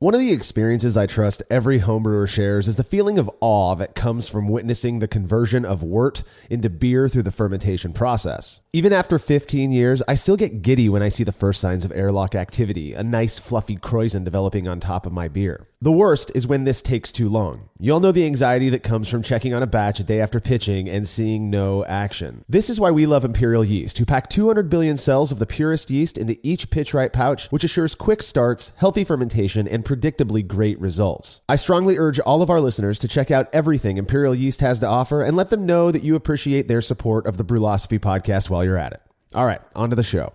One of the experiences I trust every homebrewer shares is the feeling of awe that comes from witnessing the conversion of wort into beer through the fermentation process. Even after 15 years, I still get giddy when I see the first signs of airlock activity, a nice fluffy kreuzen developing on top of my beer. The worst is when this takes too long. You all know the anxiety that comes from checking on a batch a day after pitching and seeing no action. This is why we love Imperial Yeast, who pack 200 billion cells of the purest yeast into each pitch-right pouch, which assures quick starts, healthy fermentation, and predictably great results. I strongly urge all of our listeners to check out everything Imperial Yeast has to offer and let them know that you appreciate their support of the Brewlosophy podcast while you're at it. All right, on to the show.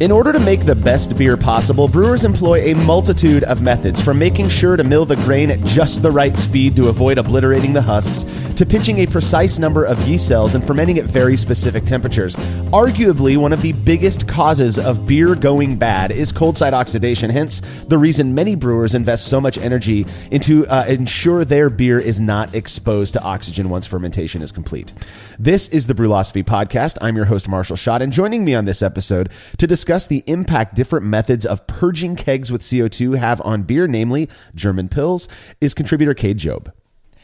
In order to make the best beer possible, brewers employ a multitude of methods, from making sure to mill the grain at just the right speed to avoid obliterating the husks, to pitching a precise number of yeast cells and fermenting at very specific temperatures. Arguably, one of the biggest causes of beer going bad is cold side oxidation, hence the reason many brewers invest so much energy into ensure their beer is not exposed to oxygen once fermentation is complete. This is the Brewlosophy podcast. I'm your host, Marshall Schott, and joining me on this episode to discuss the impact different methods of purging kegs with CO2 have on beer, namely German Pils, is contributor Cade Jobe.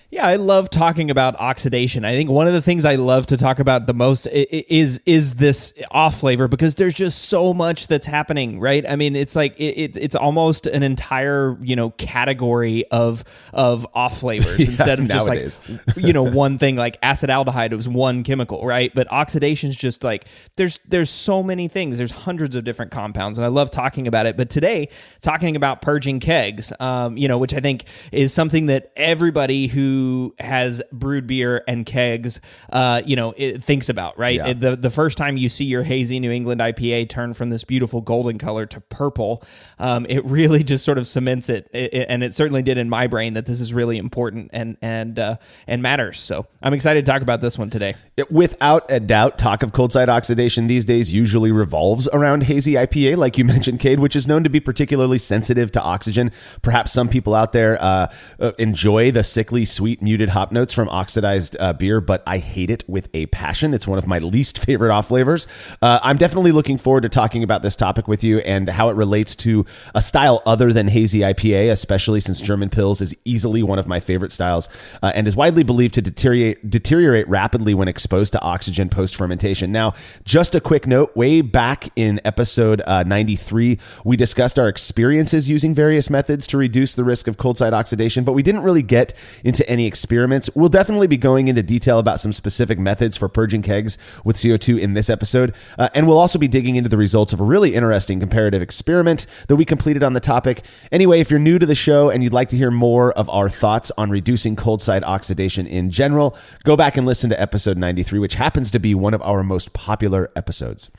Yeah, I love talking about oxidation. I think one of the things I love to talk about the most is this off flavor, because there's just so much that's happening, right? I mean, it's like it's almost an entire category of off flavors instead of just nowadays. One thing like acetaldehyde. It was one chemical, right? But oxidation's just like there's so many things. There's hundreds of different compounds, and I love talking about it. But today, talking about purging kegs, which I think is something that everybody who has brewed beer and kegs, it thinks about, right? Yeah. The first time you see your hazy New England IPA turn from this beautiful golden color to purple, it really just sort of cements it, and it certainly did in my brain that this is really important and matters. So I'm excited to talk about this one today. Without a doubt, talk of cold side oxidation these days usually revolves around hazy IPA, like you mentioned, Cade, which is known to be particularly sensitive to oxygen. Perhaps some people out there enjoy the sickly sweet muted hop notes from oxidized beer, but I hate it with a passion. It's one of my least favorite off flavors. I'm definitely looking forward to talking about this topic with you and how it relates to a style other than hazy IPA, especially since German Pils is easily one of my favorite styles and is widely believed to deteriorate rapidly when exposed to oxygen post-fermentation. Now, just a quick note, way back in episode 93, we discussed our experiences using various methods to reduce the risk of cold side oxidation, but we didn't really get into any experiments. We'll definitely be going into detail about some specific methods for purging kegs with CO2 in this episode, and we'll also be digging into the results of a really interesting comparative experiment that we completed on the topic. Anyway, if you're new to the show and you'd like to hear more of our thoughts on reducing cold side oxidation in general, go back and listen to episode 93, which happens to be one of our most popular episodes.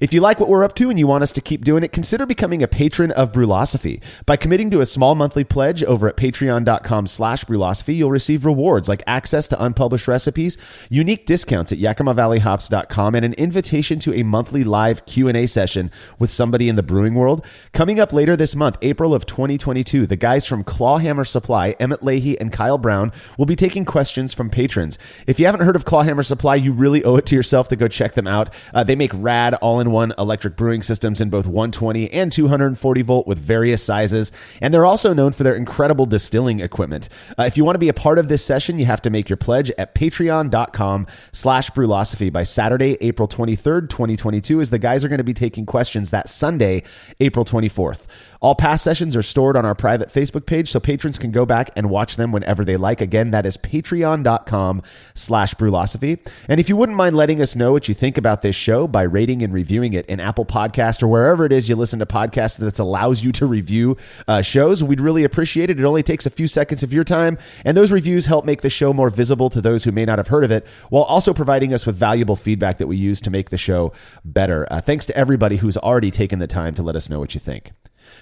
If you like what we're up to and you want us to keep doing it, consider becoming a patron of Brewlosophy. By committing to a small monthly pledge over at patreon.com/Brewlosophy, you'll receive rewards like access to unpublished recipes, unique discounts at YakimaValleyHops.com, and an invitation to a monthly live Q&A session with somebody in the brewing world. Coming up later this month, April of 2022, the guys from Clawhammer Supply, Emmett Leahy and Kyle Brown, will be taking questions from patrons. If you haven't heard of Clawhammer Supply, you really owe it to yourself to go check them out. They make rad all-in-one electric brewing systems in both 120 and 240 volt with various sizes, and they're also known for their incredible distilling equipment. If you want to be a part of this session, you have to make your pledge at patreon.com/Brewlosophy by Saturday, April 23rd, 2022, as the guys are going to be taking questions that Sunday, April 24th. All past sessions are stored on our private Facebook page, so patrons can go back and watch them whenever they like. Again, that is patreon.com/Brewlosophy. And if you wouldn't mind letting us know what you think about this show by rating and reviewing it in Apple Podcast or wherever it is you listen to podcasts that allows you to review shows, we'd really appreciate it. It only takes a few seconds of your time, and those reviews help make the show more visible to those who may not have heard of it, while also providing us with valuable feedback that we use to make the show better. Thanks to everybody who's already taken the time to let us know what you think.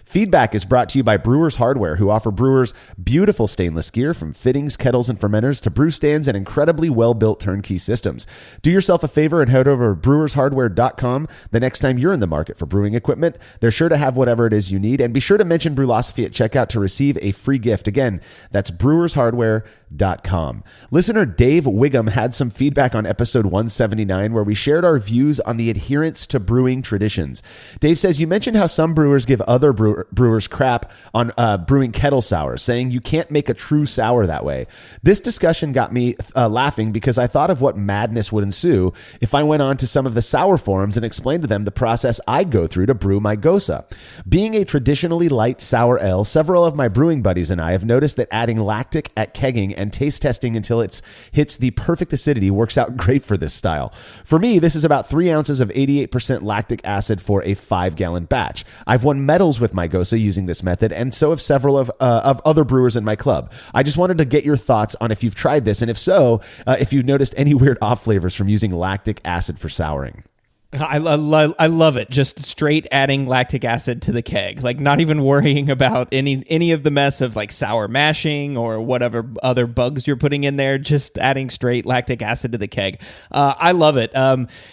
Feedback is brought to you by Brewers Hardware, who offer brewers beautiful stainless gear from fittings, kettles, and fermenters to brew stands and incredibly well-built turnkey systems. Do yourself a favor and head over to brewersHardware.com the next time you're in the market for brewing equipment. They're sure to have whatever it is you need, and be sure to mention Brewlosophy at checkout to receive a free gift. Again, that's brewershardware.com. Listener Dave Wiggum had some feedback on episode 179 where we shared our views on the adherence to brewing traditions. Dave says, you mentioned how some brewers give other brewers crap on brewing kettle sours, saying you can't make a true sour that way. This discussion got me laughing because I thought of what madness would ensue if I went on to some of the sour forums and explained to them the process I go through to brew my Gosa. Being a traditionally light sour ale, several of my brewing buddies and I have noticed that adding lactic at kegging and taste testing until it hits the perfect acidity works out great for this style. For me, this is about 3 ounces of 88% lactic acid for a 5-gallon batch. I've won medals with my Gosa using this method, and so have several of other brewers in my club. I just wanted to get your thoughts on if you've tried this, and if so, if you've noticed any weird off flavors from using lactic acid for souring. I love it. Just straight adding lactic acid to the keg, like not even worrying about any of the mess of like sour mashing or whatever other bugs you're putting in there. Just adding straight lactic acid to the keg. I love it.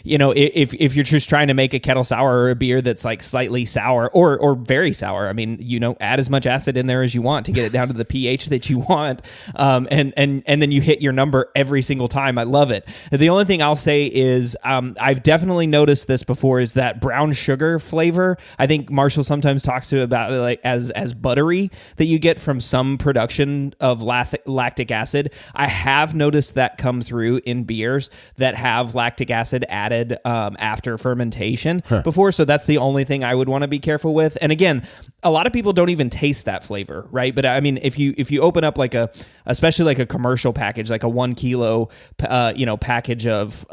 If you're just trying to make a kettle sour or a beer that's like slightly sour or very sour, I mean, add as much acid in there as you want to get it down to the pH that you want, and then you hit your number every single time. I love it. The only thing I'll say is I've definitely noticed this before is that brown sugar flavor. I think Marshall sometimes talks to about it like as buttery that you get from some production of lactic acid. I have noticed that come through in beers that have lactic acid added after fermentation before. So that's the only thing I would want to be careful with. And again, a lot of people don't even taste that flavor, right? But I mean, if you open up like especially like a commercial package, like a 1 kilo, package of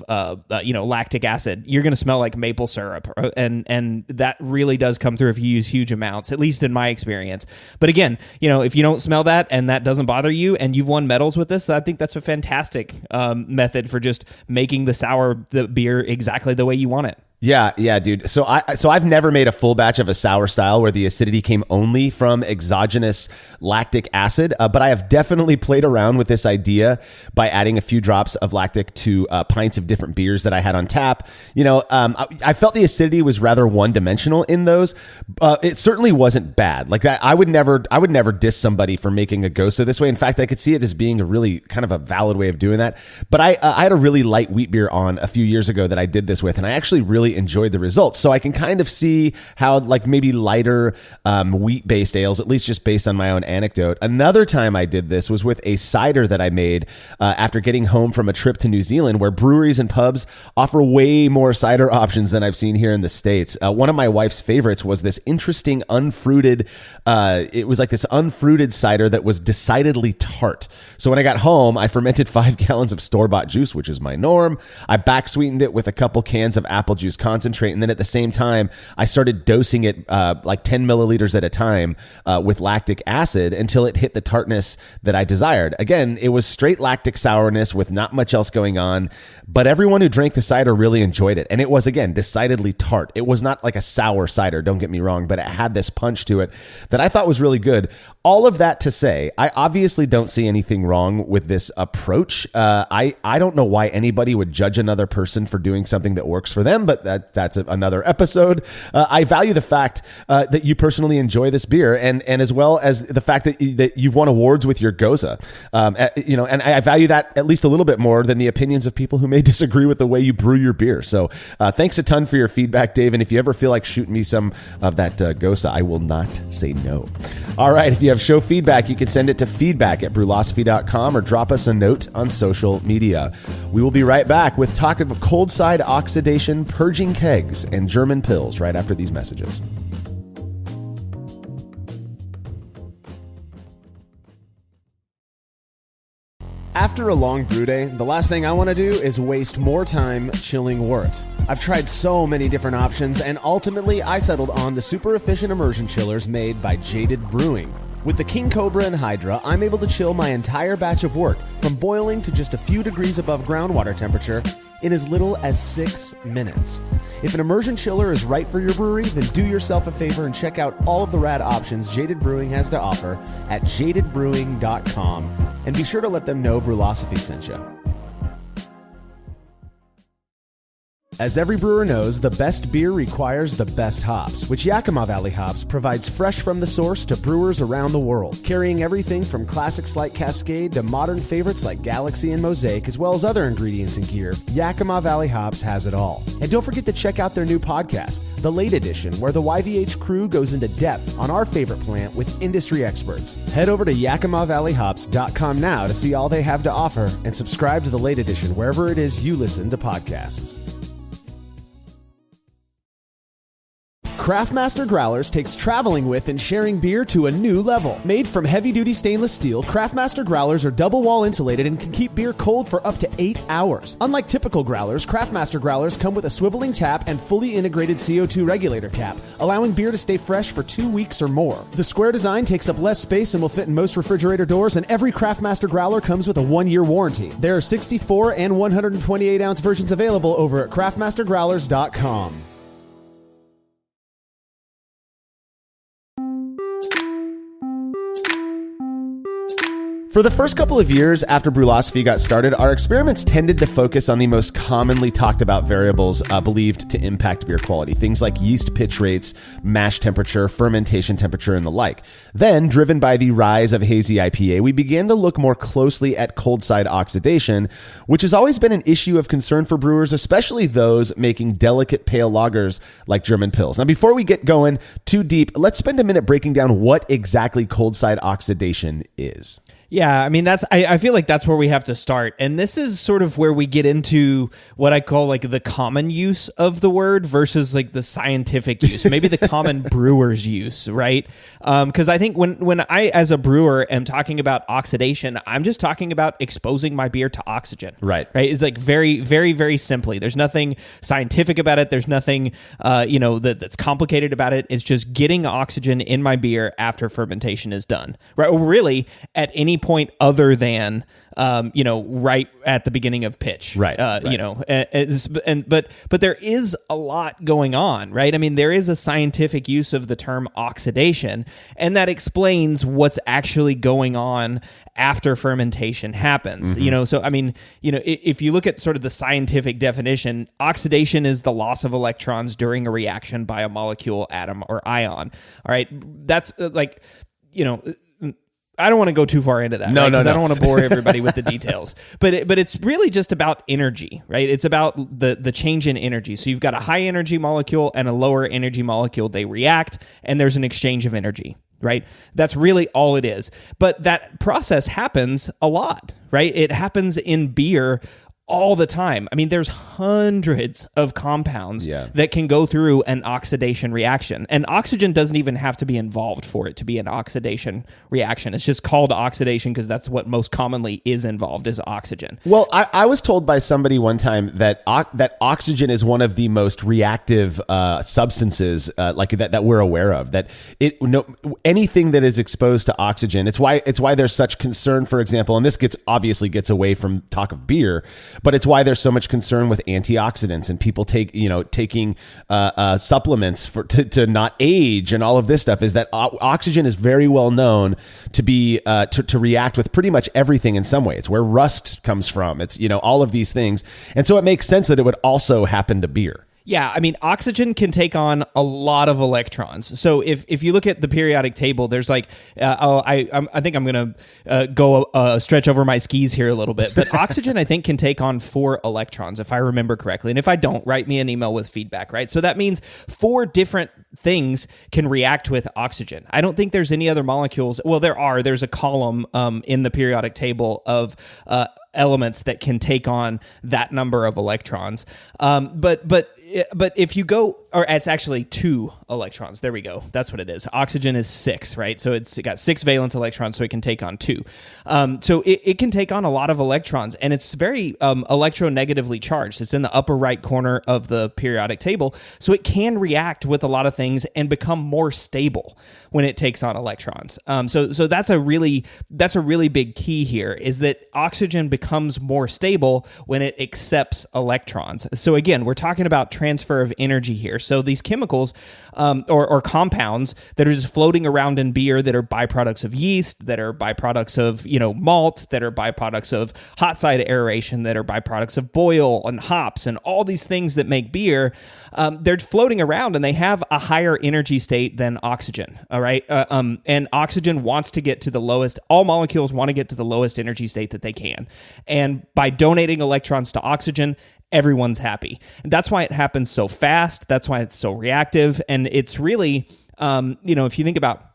lactic acid, you're going to smell like maple syrup. And that really does come through if you use huge amounts, at least in my experience. But again, if you don't smell that and that doesn't bother you and you've won medals with this, I think that's a fantastic method for just making the beer exactly the way you want it. Yeah, dude. So I've never made a full batch of a sour style where the acidity came only from exogenous lactic acid, but I have definitely played around with this idea by adding a few drops of lactic to pints of different beers that I had on tap. I felt the acidity was rather one-dimensional in those. It certainly wasn't bad. Like I would never diss somebody for making a Gosa this way. In fact, I could see it as being a really kind of a valid way of doing that. But I had a really light wheat beer on a few years ago that I did this with, and I actually really enjoyed the results. So I can kind of see how like maybe lighter wheat-based ales, at least just based on my own anecdote. Another time I did this was with a cider that I made after getting home from a trip to New Zealand, where breweries and pubs offer way more cider options than I've seen here in the States. One of my wife's favorites was this interesting unfruited, it was like this unfruited cider that was decidedly tart. So when I got home, I fermented 5 gallons of store-bought juice, which is my norm. I back sweetened it with a couple cans of apple juice concentrate, and then at the same time I started dosing it like 10 milliliters at a time with lactic acid until it hit the tartness that I desired. Again, it was straight lactic sourness with not much else going on, but everyone who drank the cider really enjoyed it, and it was, again, decidedly tart. It was not like a sour cider, don't get me wrong, but it had this punch to it that I thought was really good. All of that to say, I obviously don't see anything wrong with this approach. I don't know why anybody would judge another person for doing something that works for them, but that's another episode. I value the fact that you personally enjoy this beer, and as well as the fact that you've won awards with your Gosa. And I value that at least a little bit more than the opinions of people who may disagree with the way you brew your beer. So thanks a ton for your feedback, Dave. And if you ever feel like shooting me some of that Gosa, I will not say no. All right. If you have show feedback, you can send it to feedback@brewlosophy.com or drop us a note on social media. We will be right back with talk of cold side oxidation, purging kegs, and German pills right after these messages. After a long brew day, the last thing I want to do is waste more time chilling wort. I've tried so many different options, and ultimately I settled on the super efficient immersion chillers made by Jaded Brewing. With the King Cobra and Hydra, I'm able to chill my entire batch of wort, from boiling to just a few degrees above groundwater temperature, in as little as 6 minutes. If an immersion chiller is right for your brewery, then do yourself a favor and check out all of the rad options Jaded Brewing has to offer at jadedbrewing.com. And be sure to let them know Brewlosophy sent you. As every brewer knows, the best beer requires the best hops, which Yakima Valley Hops provides fresh from the source to brewers around the world, carrying everything from classics like Cascade to modern favorites like Galaxy and Mosaic, as well as other ingredients and gear. Yakima Valley Hops has it all. And don't forget to check out their new podcast, The Late Edition, where the YVH crew goes into depth on our favorite plant with industry experts. Head over to YakimaValleyHops.com now to see all they have to offer and subscribe to The Late Edition wherever it is you listen to podcasts. Craftmaster Growlers takes traveling with and sharing beer to a new level. Made from heavy-duty stainless steel, Craftmaster Growlers are double-wall insulated and can keep beer cold for up to 8 hours. Unlike typical growlers, Craftmaster Growlers come with a swiveling tap and fully integrated CO2 regulator cap, allowing beer to stay fresh for 2 weeks or more. The square design takes up less space and will fit in most refrigerator doors, and every Craftmaster Growler comes with a 1-year warranty. There are 64 and 128-ounce versions available over at craftmastergrowlers.com. For the first couple of years after Brewlosophy got started, our experiments tended to focus on the most commonly talked about variables believed to impact beer quality. Things like yeast pitch rates, mash temperature, fermentation temperature, and the like. Then, driven by the rise of hazy IPA, we began to look more closely at cold side oxidation, which has always been an issue of concern for brewers, especially those making delicate pale lagers like German Pils. Now, before we get going too deep, let's spend a minute breaking down what exactly cold side oxidation is. Yeah, I mean, I feel like that's where we have to start. And this is sort of where we get into what I call like the common use of the word versus like the scientific use, maybe the common brewer's use, right? Because I think when I, as a brewer, am talking about oxidation, I'm just talking about exposing my beer to oxygen. Right. It's like very, very, very simply. There's nothing scientific about it. There's nothing, that's complicated about it. It's just getting oxygen in my beer after fermentation is done, right? Or really at any point other than right at the beginning of pitch, right. But there is a lot going on, right? I mean, there is a scientific use of the term oxidation, and that explains what's actually going on after fermentation happens. Mm-hmm. So I mean, if you look at sort of the scientific definition, oxidation is the loss of electrons during a reaction by a molecule, atom, or ion. All right, that's I don't want to go too far into that, because I don't want to bore everybody with the details. But it's really just about energy, right? It's about the change in energy. So you've got a high energy molecule and a lower energy molecule. They react, and there's an exchange of energy, right? That's really all it is. But that process happens a lot, right? It happens in beer all the time. I mean, there's hundreds of compounds that can go through an oxidation reaction. And oxygen doesn't even have to be involved for it to be an oxidation reaction. It's just called oxidation because that's what most commonly is involved, is oxygen. Well, I was told by somebody one time that oxygen is one of the most reactive substances that we're aware of. That anything that is exposed to oxygen, it's why there's such concern, for example, and this obviously gets away from talk of beer, but it's why there's so much concern with antioxidants and people taking supplements to not age and all of this stuff. Is that oxygen is very well known to be to react with pretty much everything in some way. It's where rust comes from. It's all of these things, and so it makes sense that it would also happen to beer. Yeah, I mean, oxygen can take on a lot of electrons. So if you look at the periodic table, there's like, I think I'm going to go stretch over my skis here a little bit. But oxygen, I think, can take on 4 electrons, if I remember correctly. And if I don't, write me an email with feedback, right? So that means 4 different things can react with oxygen. I don't think there's any other molecules. Well, there's a column in the periodic table of elements that can take on that number of electrons. But if you go, or it's actually 2 electrons. There we go. That's what it is. Oxygen is 6, right? So it's got 6 valence electrons, so it can take on 2. So it can take on a lot of electrons, and it's very electronegatively charged. It's in the upper right corner of the periodic table, so it can react with a lot of things and become more stable when it takes on electrons. So that's a really big key here, is that oxygen becomes more stable when it accepts electrons. So again, we're talking about transfer of energy here. So these chemicals or compounds that are just floating around in beer, that are byproducts of yeast, that are byproducts of malt, that are byproducts of hot side aeration, that are byproducts of boil and hops and all these things that make beer, they're floating around and they have a higher energy state than oxygen. All right. And oxygen wants to get to the lowest, all molecules want to get to the lowest energy state that they can. And by donating electrons to oxygen, everyone's happy. And that's why it happens so fast. That's why it's so reactive. And it's really, if you think about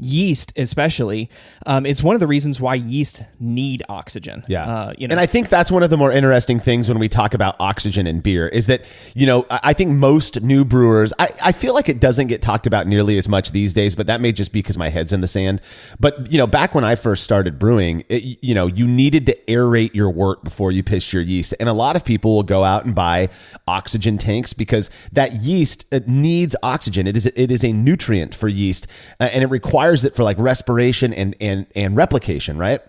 yeast especially, it's one of the reasons why yeast need oxygen. Yeah. And I think that's one of the more interesting things when we talk about oxygen in beer is that, I think most new brewers, I feel like it doesn't get talked about nearly as much these days, but that may just be because my head's in the sand. But, back when I first started brewing, you needed to aerate your wort before you pitched your yeast. And a lot of people will go out and buy oxygen tanks because that yeast needs oxygen. It is a nutrient for yeast, and it requires it for like respiration and replication, right?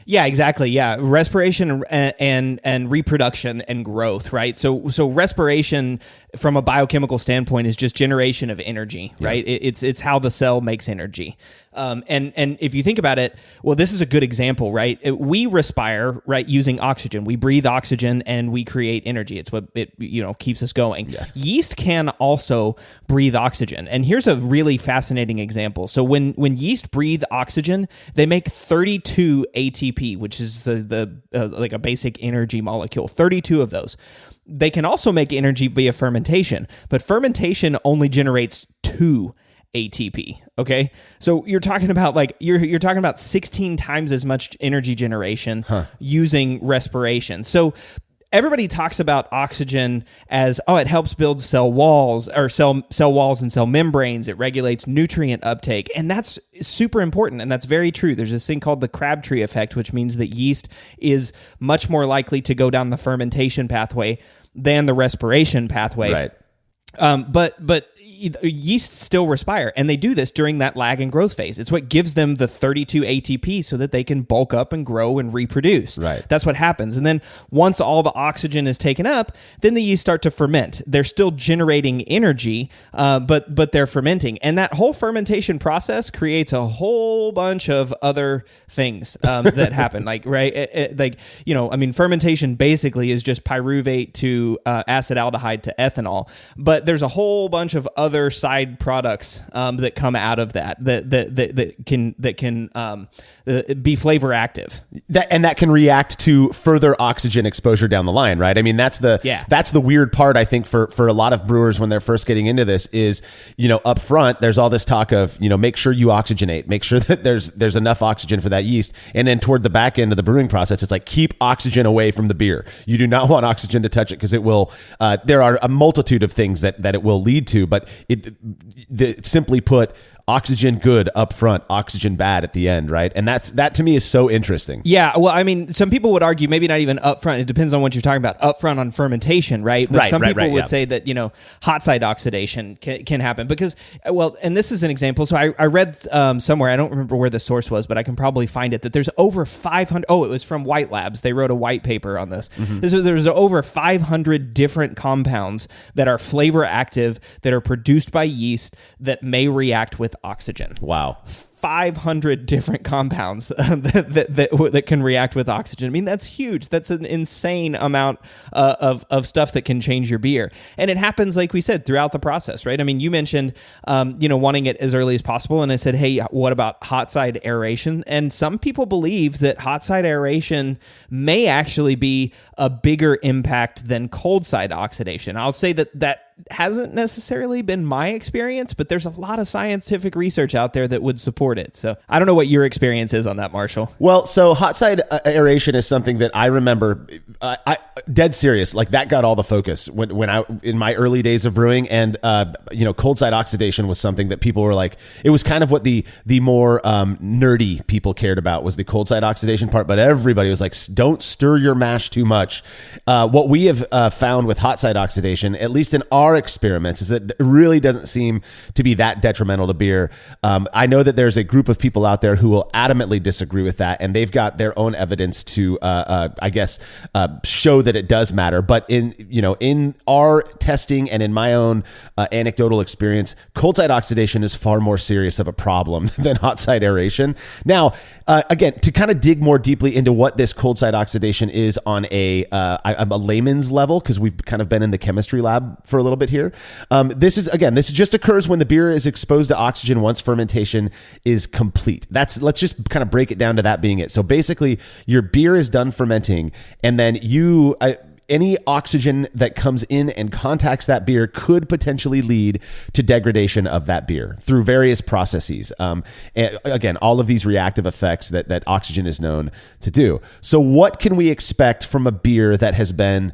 Yeah, exactly. Yeah, respiration and reproduction and growth, right? So respiration from a biochemical standpoint is just generation of energy, right? Yeah. It's how the cell makes energy. And if you think about it, well, this is a good example, right? We respire, right, using oxygen. We breathe oxygen and we create energy. It's what it keeps us going. Yeah. Yeast can also breathe oxygen. And here's a really fascinating example. So when yeast breathe oxygen, they make 32 ATP, which is the like a basic energy molecule. 32 of those. They can also make energy via fermentation, but fermentation only generates 2 ATP. Okay, so you're talking about you're talking about 16 times as much energy generation using respiration. So everybody talks about oxygen as, it helps build cell walls or cell walls and cell membranes. It regulates nutrient uptake, and that's super important, and that's very true. There's this thing called the Crabtree effect, which means that yeast is much more likely to go down the fermentation pathway than the respiration pathway. Right. But yeast still respire, and they do this during that lag and growth phase. It's what gives them the 32 ATP so that they can bulk up and grow and reproduce. Right. That's what happens. And then once all the oxygen is taken up, then the yeast start to ferment. They're still generating energy, but they're fermenting. And that whole fermentation process creates a whole bunch of other things that happen. Fermentation basically is just pyruvate to acetaldehyde to ethanol. But there's a whole bunch of other side products that come out of that can be flavor active. That can react to further oxygen exposure down the line, right? I mean, that's the weird part, I think, for a lot of brewers when they're first getting into this is, up front, there's all this talk of, make sure you oxygenate, make sure that there's enough oxygen for that yeast. And then toward the back end of the brewing process, it's like, keep oxygen away from the beer. You do not want oxygen to touch it because it will, there are a multitude of things that it will lead to, but simply put, oxygen good up front, oxygen bad at the end, right? And that to me is so interesting. Yeah, well, I mean, some people would argue maybe not even up front. It depends on what you're talking about. Up front on fermentation, right? But some people would say that, hot side oxidation can happen because, and this is an example. So I read somewhere, I don't remember where the source was, but I can probably find it, that there's over 500, it was from White Labs. They wrote a white paper on this. Mm-hmm. There's over 500 different compounds that are flavor active, that are produced by yeast, that may react with oxygen. Wow. 500 different compounds that can react with oxygen. I mean, that's huge. That's an insane amount of stuff that can change your beer. And it happens, like we said, throughout the process, right? I mean, you mentioned, wanting it as early as possible. And I said, hey, what about hot side aeration? And some people believe that hot side aeration may actually be a bigger impact than cold side oxidation. I'll say that hasn't necessarily been my experience, but there's a lot of scientific research out there that would support it. So I don't know what your experience is on that, Marshall. Well, so hot side aeration is something that I remember. dead serious. Like that got all the focus when I in my early days of brewing, and cold side oxidation was something that people were like. It was kind of what the more nerdy people cared about was the cold side oxidation part, but everybody was like, don't stir your mash too much. What we have found with hot side oxidation, at least in our experiments, is that it really doesn't seem to be that detrimental to beer. I know that there's a group of people out there who will adamantly disagree with that, and they've got their own evidence to, show that it does matter. But in our testing and in my own anecdotal experience, cold side oxidation is far more serious of a problem than hot side aeration. Now, again, to kind of dig more deeply into what this cold side oxidation is on a layman's level, because we've kind of been in the chemistry lab for a little bit here. This just occurs when the beer is exposed to oxygen once fermentation is complete. Let's just kind of break it down to that being it. So basically, your beer is done fermenting, and then any oxygen that comes in and contacts that beer could potentially lead to degradation of that beer through various processes. And again, all of these reactive effects that oxygen is known to do. So what can we expect from a beer that has been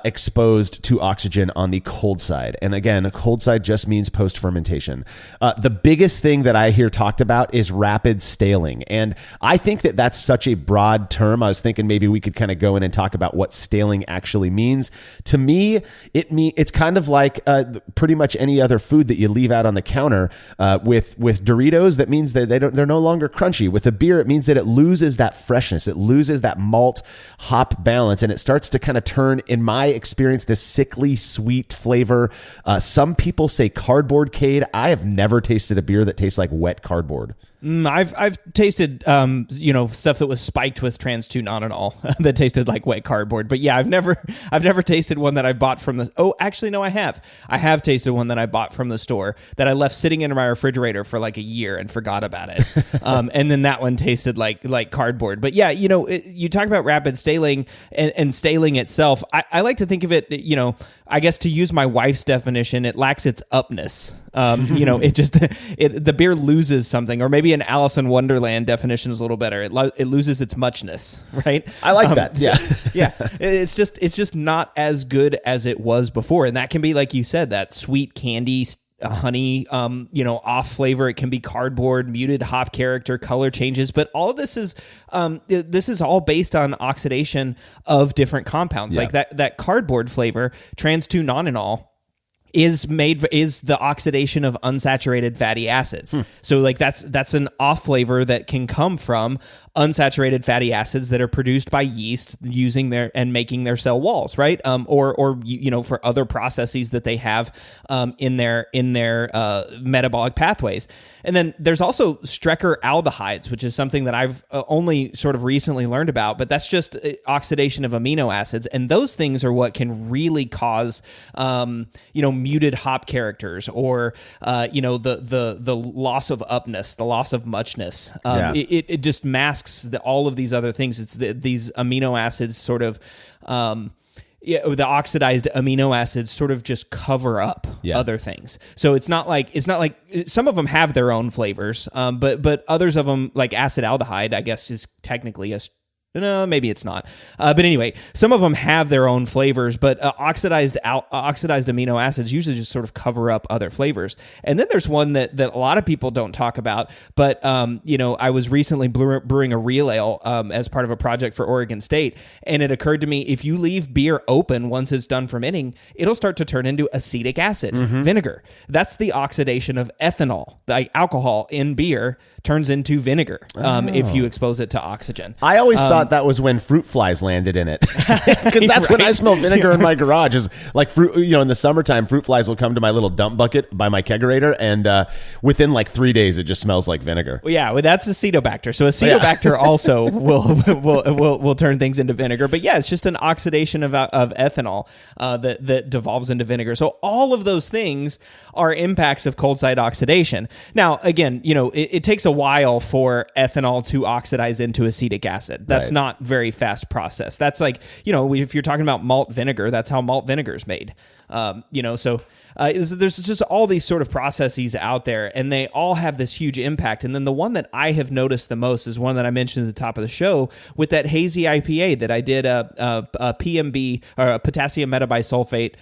exposed to oxygen on the cold side? And again, cold side just means post-fermentation. The biggest thing that I hear talked about is rapid staling. And I think that that's such a broad term. I was thinking maybe we could kind of go in and talk about what staling actually means. To me, it's kind of like pretty much any other food that you leave out on the counter. With Doritos, that means that they're no longer crunchy. With a beer, it means that it loses that freshness. It loses that malt hop balance, and it starts to kind of turn, in my experience, this sickly sweet flavor. Some people say cardboard, Cade. I have never tasted a beer that tastes like wet cardboard. I've tasted stuff that was spiked with trans 2-nonenal that tasted like wet cardboard. But yeah, I've never tasted one that I bought from the. Oh, actually, no, I have. I have tasted one that I bought from the store that I left sitting in my refrigerator for like a year and forgot about it. And then that one tasted like cardboard. But yeah, you talk about rapid staling and staling itself. I like to think of it, I guess to use my wife's definition, it lacks its upness. The beer loses something, or maybe an Alice in Wonderland definition is a little better. It loses its muchness, right? I like that. Yeah. Yeah. It's just not as good as it was before. And that can be, like you said, that sweet candy, honey, off flavor. It can be cardboard, muted hop character, color changes, but all of this is all based on oxidation of different compounds. Yeah. Like that cardboard flavor, trans 2-nonenal, is the oxidation of unsaturated fatty acids. So like that's an off flavor that can come from unsaturated fatty acids that are produced by yeast using making their cell walls, right? Or for other processes that they have in their metabolic pathways. And then there's also Strecker aldehydes, which is something that I've only sort of recently learned about, but that's just oxidation of amino acids, and those things are what can really cause muted hop characters, or the loss of upness, the loss of muchness. It just masks all of these other things. It's these amino acids sort of the oxidized amino acids sort of just cover up other things. So it's not like some of them have their own flavors, but others of them, like acetaldehyde, I guess is technically no, maybe it's not. But anyway, some of them have their own flavors, but oxidized amino acids usually just sort of cover up other flavors. And then there's one that a lot of people don't talk about, but I was recently brewing a real ale as part of a project for Oregon State, and it occurred to me, if you leave beer open once it's done fermenting, it'll start to turn into acetic acid, vinegar. That's the oxidation of ethanol. Like alcohol in beer turns into vinegar if you expose it to oxygen. I always thought that was when fruit flies landed in it, because that's when I smell vinegar in my garage. Is like fruit, in the summertime, fruit flies will come to my little dump bucket by my kegerator, and within like 3 days, it just smells like vinegar. Well, yeah, that's acetobacter. So acetobacter also will turn things into vinegar. But yeah, it's just an oxidation of ethanol that devolves into vinegar. So all of those things are impacts of cold side oxidation. Now, again, it takes a while for ethanol to oxidize into acetic acid. That's not very fast process. That's like, if you're talking about malt vinegar, that's how malt vinegar is made. So there's just all these sort of processes out there, and they all have this huge impact. And then the one that I have noticed the most is one that I mentioned at the top of the show with that hazy IPA that I did a PMB, or a potassium metabisulfate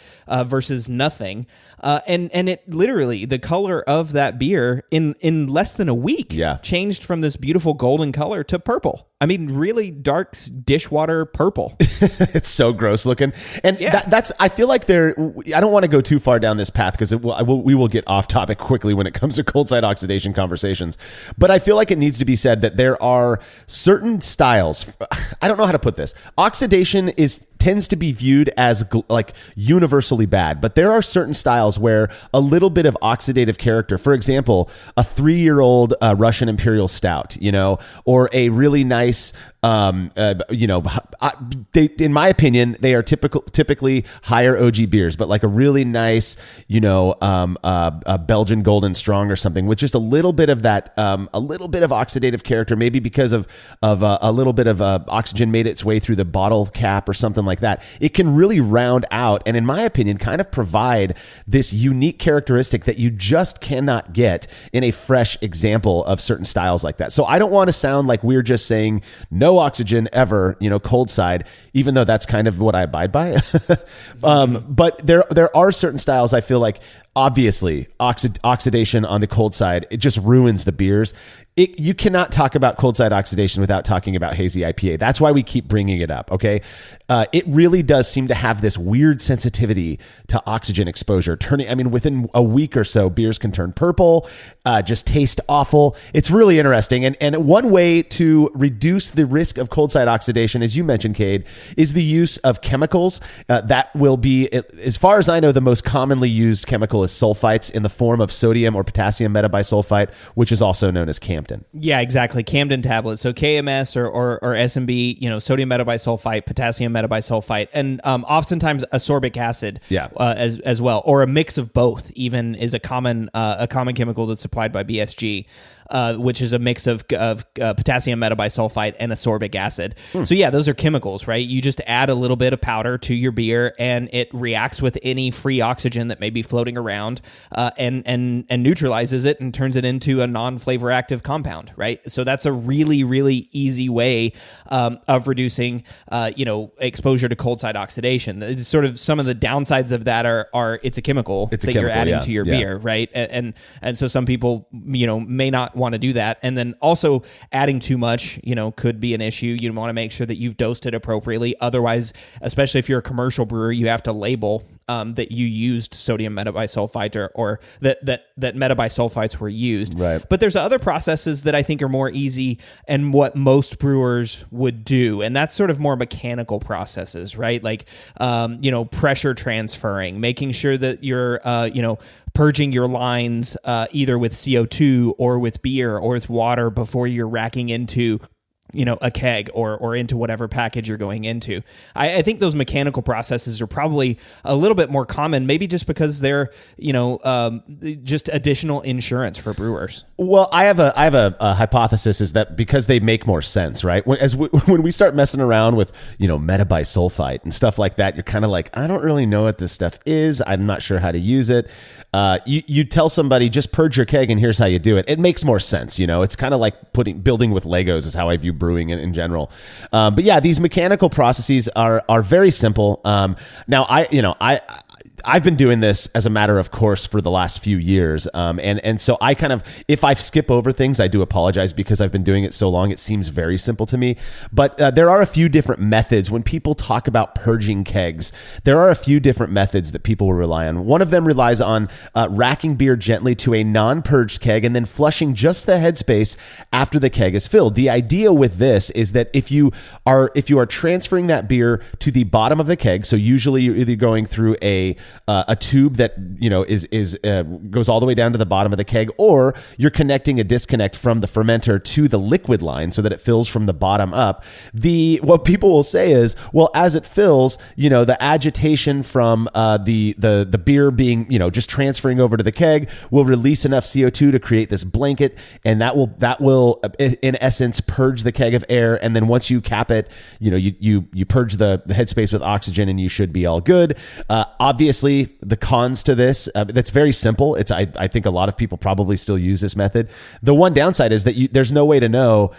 versus nothing. And it literally, the color of that beer in less than a week changed from this beautiful golden color to purple. I mean, really dark dishwater purple. It's so gross looking. And that's, I feel like I don't want to go too far down this path because we will get off topic quickly when it comes to cold side oxidation conversations. But I feel like it needs to be said that there are certain styles. I don't know how to put this. Oxidation tends to be viewed as like universally bad, but there are certain styles where a little bit of oxidative character, for example, a 3-year-old Russian Imperial Stout, or a really nice, in my opinion, they are typically higher OG beers, but like a really nice, a Belgian Golden Strong or something with just a little bit of that, a little bit of oxidative character, maybe because of a little bit of oxygen made its way through the bottle cap or something like that. It can really round out and, in my opinion, kind of provide this unique characteristic that you just cannot get in a fresh example of certain styles like that. So I don't want to sound like we're just saying no oxygen ever, cold side, even though that's kind of what I abide by. But there are certain styles I feel like, obviously, oxidation on the cold side, it just ruins the beers. You cannot talk about cold side oxidation without talking about hazy IPA. That's why we keep bringing it up, okay? It really does seem to have this weird sensitivity to oxygen exposure. Within a week or so, beers can turn purple, just taste awful. It's really interesting. And one way to reduce the risk of cold side oxidation, as you mentioned, Cade, is the use of chemicals. That will be, as far as I know, the most commonly used chemical is sulfites in the form of sodium or potassium metabisulfite, which is also known as Camden. Yeah, exactly. Camden tablets. So KMS or SMB, sodium metabisulfite, potassium metabisulfite, and oftentimes ascorbic acid as well, or a mix of both even is a common chemical that's supplied by BSG. Which is a mix of potassium metabisulfite and ascorbic acid. So yeah, those are chemicals, right? You just add a little bit of powder to your beer, and it reacts with any free oxygen that may be floating around, and neutralizes it and turns it into a non-flavor active compound, right? So that's a really, really easy way of reducing, exposure to cold side oxidation. It's sort of some of the downsides of that are it's a chemical you're adding to your beer, right? And so some people, may not want to do that. And then also adding too much, could be an issue. You want to make sure that you've dosed it appropriately. Otherwise, especially if you're a commercial brewer, you have to label that you used sodium metabisulfite or that metabisulfites were used. Right. But there's other processes that I think are more easy and what most brewers would do. And that's sort of more mechanical processes, right? Like, pressure transferring, making sure that you're, purging your lines either with CO2 or with beer or with water before you're racking into a keg or into whatever package you're going into. I think those mechanical processes are probably a little bit more common, maybe just because they're, just additional insurance for brewers. Well, I have a hypothesis is that because they make more sense, right? When we start messing around with, metabisulfite and stuff like that, you're kind of like, I don't really know what this stuff is. I'm not sure how to use it. You tell somebody just purge your keg and here's how you do it. It makes more sense. It's kind of like building with Legos is how I view brewing in general. But yeah, these mechanical processes are very simple. Now I've been doing this as a matter of course for the last few years. And so I kind of, if I skip over things, I do apologize because I've been doing it so long. It seems very simple to me, but there are a few different methods when people talk about purging kegs. There are a few different methods that people will rely on. One of them relies on racking beer gently to a non-purged keg and then flushing just the headspace after the keg is filled. The idea with this is that if you are transferring that beer to the bottom of the keg, so usually you're either going through a tube that goes all the way down to the bottom of the keg, or you're connecting a disconnect from the fermenter to the liquid line so that it fills from the bottom up. What people will say is, well, as it fills, the agitation from the beer being just transferring over to the keg will release enough CO2 to create this blanket, and that will in essence purge the keg of air. And then once you cap it, you purge the headspace with oxygen, and you should be all good. Obviously, obviously, the cons to this, that's very simple. I think a lot of people probably still use this method. The one downside is that there's no way to know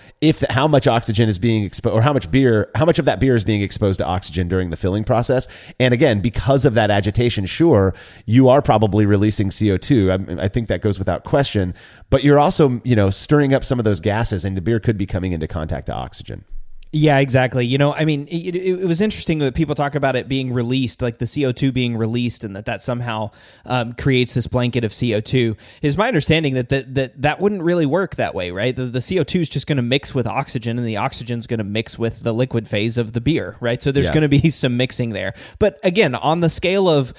how much oxygen is being exposed, or how much of that beer is being exposed to oxygen during the filling process. And again, because of that agitation, sure, you are probably releasing CO2. I think that goes without question, but you're also, stirring up some of those gases, and the beer could be coming into contact to oxygen. Yeah, exactly. It was interesting that people talk about it being released, like the CO2 being released, and that somehow creates this blanket of CO2. It's my understanding that wouldn't really work that way, right? The CO2 is just going to mix with oxygen, and the oxygen is going to mix with the liquid phase of the beer, right? So there's going to be some mixing there. But again, on the scale of,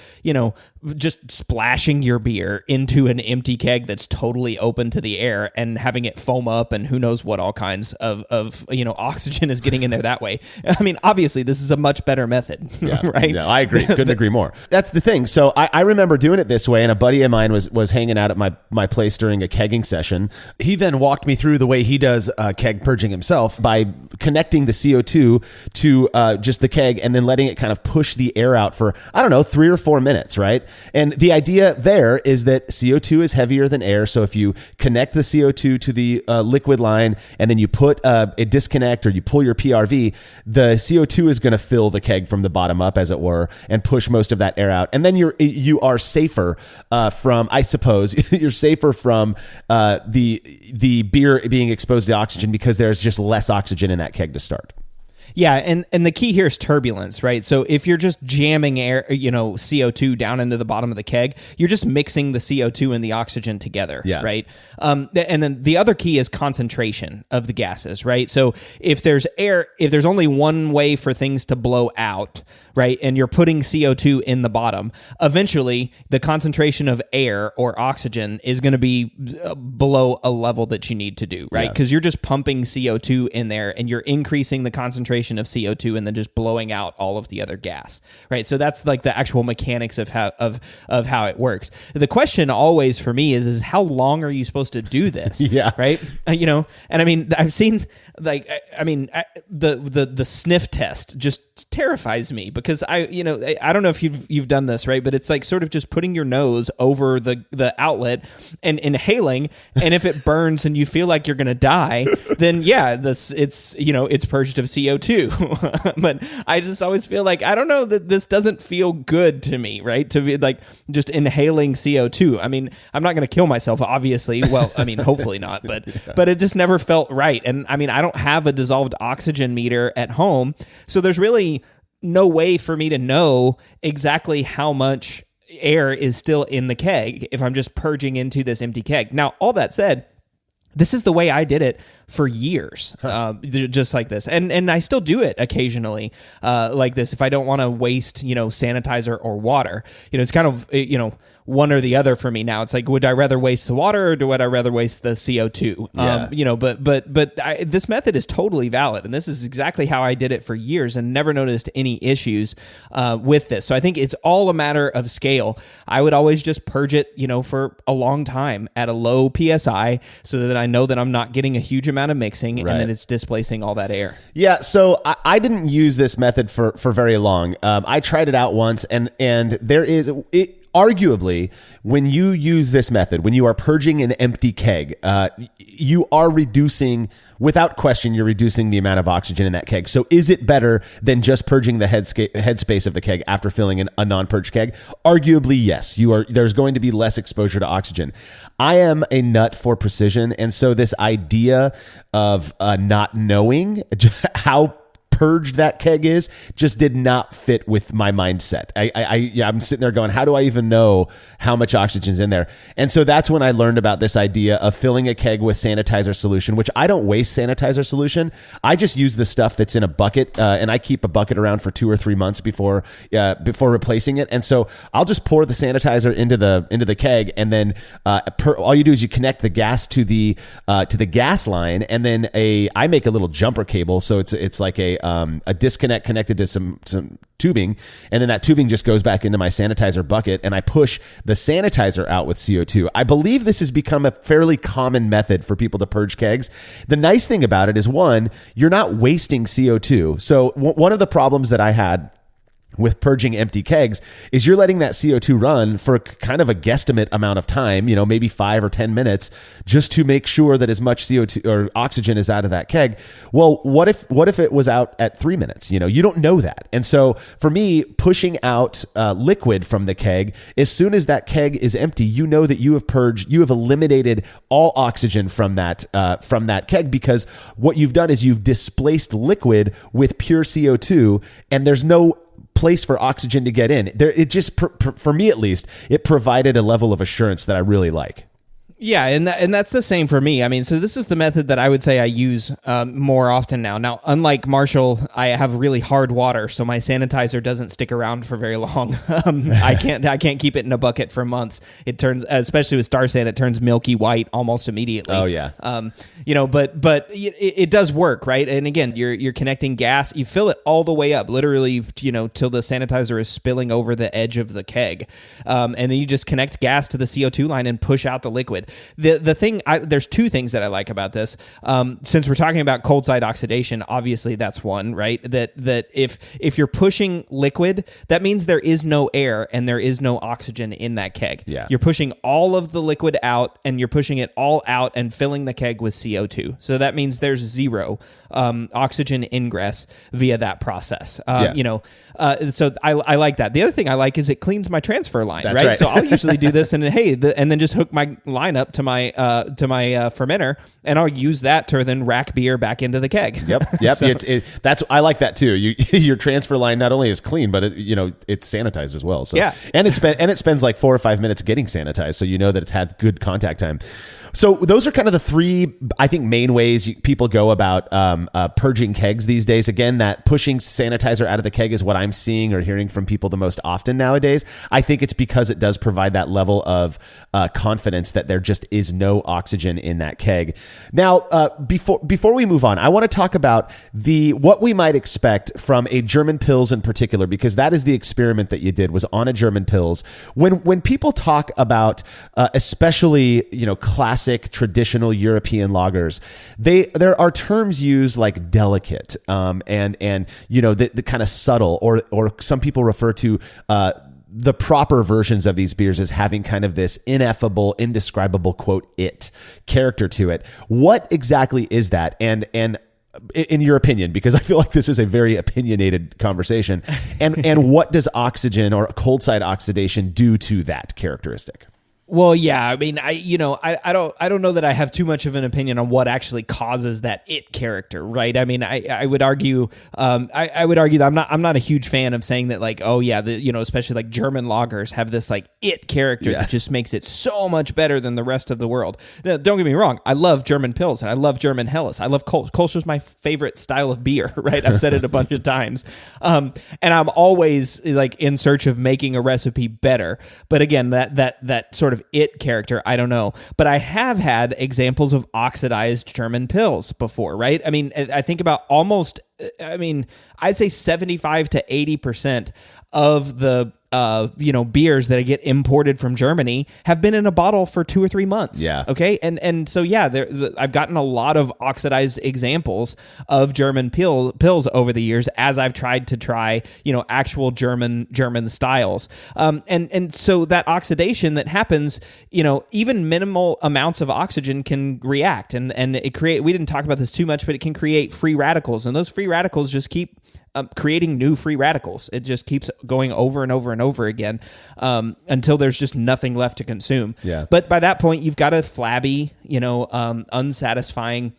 just splashing your beer into an empty keg that's totally open to the air and having it foam up and who knows what all kinds of oxygen is getting in there that way. I mean, obviously, this is a much better method, right? Yeah, I agree. Couldn't agree more. That's the thing. So I remember doing it this way, and a buddy of mine was hanging out at my place during a kegging session. He then walked me through the way he does keg purging himself by connecting the CO2 to just the keg and then letting it kind of push the air out for, 3 or 4 minutes, right? And the idea there is that CO2 is heavier than air. So if you connect the CO2 to the liquid line and then you put a disconnect or you pull your PRV, the CO2 is going to fill the keg from the bottom up, as it were, and push most of that air out. And then you are safer from, I suppose, you're safer from the beer being exposed to oxygen because there's just less oxygen in that keg to start. Yeah, and the key here is turbulence, right? So if you're just jamming air, CO2 down into the bottom of the keg, you're just mixing the CO2 and the oxygen together, right? And then the other key is concentration of the gases, right? So if there's only one way for things to blow out, right, and you're putting CO2 in the bottom, eventually the concentration of air or oxygen is going to be below a level that you need to do, right? Because you're just pumping CO2 in there and you're increasing the concentration of CO2 and then just blowing out all of the other gas, right? So that's like the actual mechanics of how it works. The question always for me is how long are you supposed to do this? Right? And I mean, I've seen the sniff test just terrifies me because I don't know if you've done this, right? But it's like sort of just putting your nose over the outlet and inhaling, and if it burns and you feel like you're gonna die, then it's purged of CO2. But I just always feel like I don't know that this doesn't feel good to me, right? To be like just inhaling CO2. I mean, I'm not gonna kill myself, obviously. Well, I mean, hopefully not, but it just never felt right. And I mean, I don't have a dissolved oxygen meter at home, so there's really no way for me to know exactly how much air is still in the keg if I'm just purging into this empty keg. Now, all that said, this is the way I did it for years, just like this. And I still do it occasionally like this if I don't want to waste, sanitizer or water. It's kind of, one or the other for me now. It's like, would I rather waste the water or would I rather waste the CO2? But this method is totally valid. And this is exactly how I did it for years and never noticed any issues with this. So I think it's all a matter of scale. I would always just purge it, for a long time at a low PSI so that I know that I'm not getting a huge amount of mixing and that it's displacing all that air. Yeah. So I didn't use this method for very long. I tried it out once and there is arguably, when you use this method, when you are purging an empty keg, you are reducing, without question, you're reducing the amount of oxygen in that keg. So is it better than just purging the headspace of the keg after filling a non-purged keg? Arguably, yes. There's going to be less exposure to oxygen. I am a nut for precision, and so this idea of not knowing how purged that keg is just did not fit with my mindset. I'm sitting there going, how do I even know how much oxygen's in there? And so that's when I learned about this idea of filling a keg with sanitizer solution, which I don't waste sanitizer solution. I just use the stuff that's in a bucket, and I keep a bucket around for 2 or 3 months before replacing it. And so I'll just pour the sanitizer into the keg, and then all you do is you connect the gas to the gas line, and then I make a little jumper cable, so it's like a disconnect connected to some tubing, and then that tubing just goes back into my sanitizer bucket, and I push the sanitizer out with CO2. I believe this has become a fairly common method for people to purge kegs. The nice thing about it is, one, you're not wasting CO2. So one of the problems that I had with purging empty kegs is you're letting that CO2 run for kind of a guesstimate amount of time, maybe 5 or 10 minutes, just to make sure that as much CO2 or oxygen is out of that keg. Well, what if it was out at 3 minutes? You don't know that. And so for me, pushing out liquid from the keg, as soon as that keg is empty, you know that you have eliminated all oxygen from that keg, because what you've done is you've displaced liquid with pure CO2, and there's no place for oxygen to get in there. It just, for me at least, it provided a level of assurance that I really like. Yeah, and that's the same for me. I mean, so this is the method that I would say I use more often now. Now, unlike Marshall, I have really hard water, so my sanitizer doesn't stick around for very long. I can't keep it in a bucket for months. It turns, especially with Star San, it turns milky white almost immediately. Oh yeah. But it does work, right? And again, you're connecting gas. You fill it all the way up, literally, till the sanitizer is spilling over the edge of the keg, and then you just connect gas to the CO2 line and push out the liquid. The thing, there's two things that I like about this. Since we're talking about cold side oxidation, obviously that's one, right? That if you're pushing liquid, that means there is no air and there is no oxygen in that keg. Yeah. You're pushing all of the liquid out, and you're pushing it all out and filling the keg with CO2. So that means there's zero oxygen ingress via that process. So I like that. The other thing I like is it cleans my transfer line, right? So I'll usually do this and then just hook my line up to my fermenter, and I'll use that to then rack beer back into the keg. Yep. So, I like that too. Your transfer line not only is clean, but it's sanitized as well. So yeah, and it spends like 4 or 5 minutes getting sanitized, so you know that it's had good contact time. So those are kind of the three, I think, main ways people go about purging kegs these days. Again, that pushing sanitizer out of the keg is what I'm seeing or hearing from people the most often nowadays. I think it's because it does provide that level of confidence that there just is no oxygen in that keg. Now, before we move on, I want to talk about what we might expect from a German Pils in particular, because that is the experiment that you did, was on a German Pils. When people talk about especially classic traditional European lagers, there are terms used like delicate and the kind of subtle, or some people refer to the proper versions of these beers as having kind of this ineffable, indescribable, quote, it character to it. What exactly is that? And in your opinion, because I feel like this is a very opinionated conversation, and what does oxygen or cold side oxidation do to that characteristic? Well, yeah, I mean, I don't know that I have too much of an opinion on what actually causes that it character, right? I mean, I would argue, I would argue that I'm not a huge fan of saying that, like, oh yeah, especially like German lagers have this like it character that just makes it so much better than the rest of the world. Now, don't get me wrong, I love German Pils and I love German Helles. I love Kolsch. Kolsch is my favorite style of beer, right? I've said it a bunch of times, and I'm always like in search of making a recipe better. But again, that sort of it character, I don't know, but I have had examples of oxidized German Pils before, right? I mean, I think about I'd say 75 to 80% of the beers that get imported from Germany have been in a bottle for 2 or 3 months. Yeah. Okay. And so, yeah, I've gotten a lot of oxidized examples of German Pils over the years as I've tried to try, actual German styles. And so that oxidation that happens, even minimal amounts of oxygen can react and we didn't talk about this too much, but it can create free radicals, and those free radicals just keep creating new free radicals. It just keeps going over and over and over again until there's just nothing left to consume. Yeah. But by that point, you've got a flabby, unsatisfying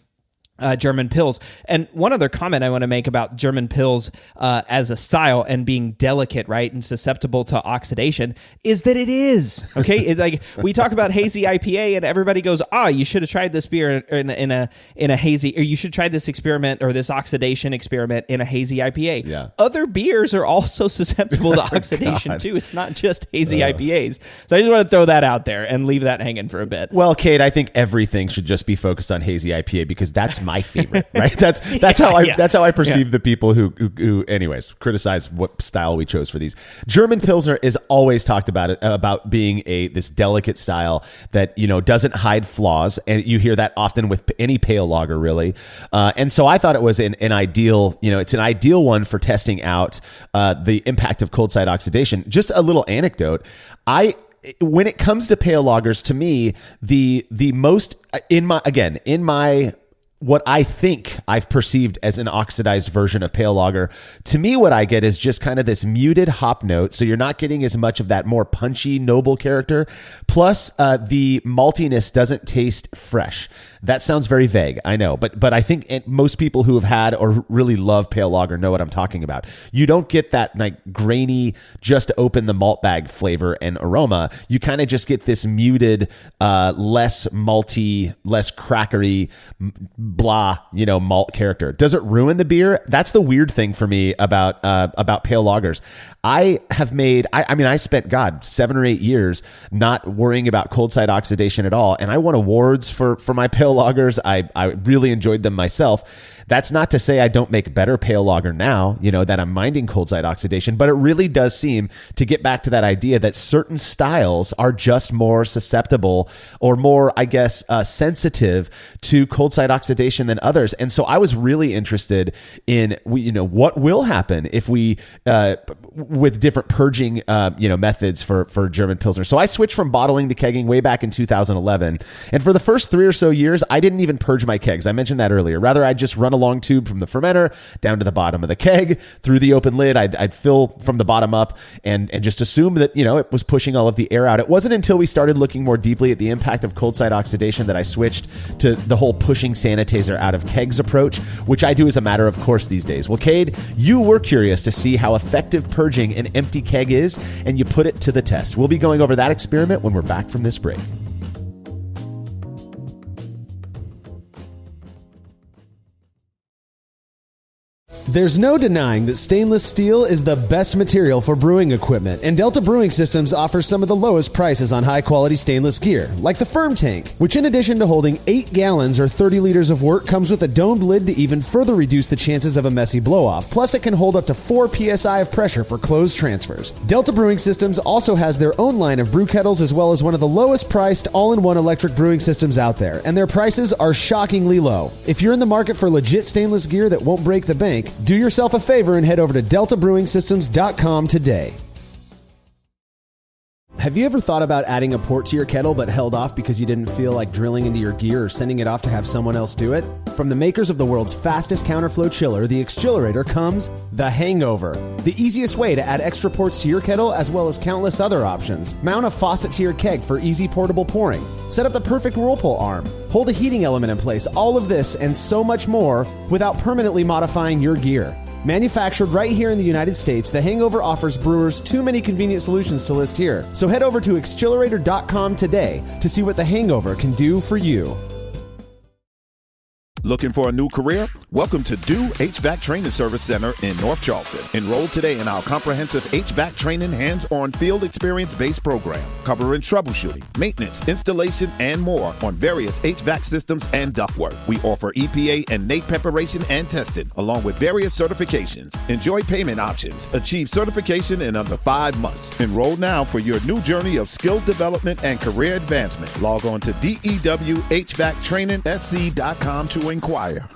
German Pils. And one other comment I want to make about German Pils as a style and being delicate, right, and susceptible to oxidation is that it is. Okay, it's like we talk about hazy IPA, and everybody goes, you should have tried this beer in a hazy, or you should try this experiment or this oxidation experiment in a hazy IPA. Yeah. Other beers are also susceptible to oxidation too. It's not just hazy IPAs. So I just want to throw that out there and leave that hanging for a bit. Well, Cade, I think everything should just be focused on hazy IPA, because that's my favorite, right? That's how I perceive the people who anyways criticize what style we chose for these. German Pilsner is always talked about being this delicate style that, doesn't hide flaws, and you hear that often with any pale lager, really. And so I thought it was an ideal, it's an ideal one for testing out the impact of cold side oxidation. Just a little anecdote. When it comes to pale lagers, to me, the most in my what I think I've perceived as an oxidized version of pale lager, to me, what I get is just kind of this muted hop note. So you're not getting as much of that more punchy, noble character. Plus, the maltiness doesn't taste fresh. That sounds very vague, I know, but I think most people who have had or really love pale lager know what I'm talking about. You don't get that like grainy, just open the malt bag flavor and aroma. You kind of just get this muted, less malty, less crackery, blah, malt character. Does it ruin the beer? That's the weird thing for me about pale lagers. I spent 7 or 8 years not worrying about cold side oxidation at all, and I won awards for my pale lagers. I really enjoyed them myself. That's not to say I don't make better pale lager now, that I'm minding cold side oxidation, but it really does seem to get back to that idea that certain styles are just more susceptible or more, sensitive to cold side oxidation than others. And so I was really interested in, what will happen if we, with different purging, methods for German Pilsner. So I switched from bottling to kegging way back in 2011. And for the first 3 or so years, I didn't even purge my kegs. I mentioned that earlier. Rather, I'd just run a long tube from the fermenter down to the bottom of the keg through the open lid. I'd fill from the bottom up and just assume that, it was pushing all of the air out. It wasn't until we started looking more deeply at the impact of cold side oxidation that I switched to the whole pushing sanitizer out of kegs approach, which I do as a matter of course these days. Well, Cade, you were curious to see how effective purging an empty keg is, and you put it to the test. We'll be going over that experiment when we're back from this break. There's no denying that stainless steel is the best material for brewing equipment, and Delta Brewing Systems offers some of the lowest prices on high-quality stainless gear, like the Firm Tank, which in addition to holding 8 gallons or 30 liters of work, comes with a domed lid to even further reduce the chances of a messy blow-off. Plus, it can hold up to 4 psi of pressure for closed transfers. Delta Brewing Systems also has their own line of brew kettles, as well as one of the lowest-priced all-in-one electric brewing systems out there, and their prices are shockingly low. If you're in the market for legit stainless gear that won't break the bank, do yourself a favor and head over to deltabrewingsystems.com today. Have you ever thought about adding a port to your kettle but held off because you didn't feel like drilling into your gear or sending it off to have someone else do it? From the makers of the world's fastest counterflow chiller, the Xchillerator, comes the Hangover, the easiest way to add extra ports to your kettle as well as countless other options. Mount a faucet to your keg for easy portable pouring. Set up the perfect whirlpool arm. Hold a heating element in place. All of this and so much more without permanently modifying your gear. Manufactured right here in the United States, the Hangover offers brewers too many convenient solutions to list here. So head over to xchillerator.com today to see what the Hangover can do for you. Looking for a new career? Welcome to Do HVAC Training Service Center in North Charleston. Enroll today in our comprehensive HVAC training hands-on field experience-based program, covering troubleshooting, maintenance, installation, and more on various HVAC systems and ductwork. We offer EPA and NATE preparation and testing, along with various certifications. Enjoy payment options. Achieve certification in under 5 months. Enroll now for your new journey of skill development and career advancement. Log on to dewhvactrainingsc.com to inquire.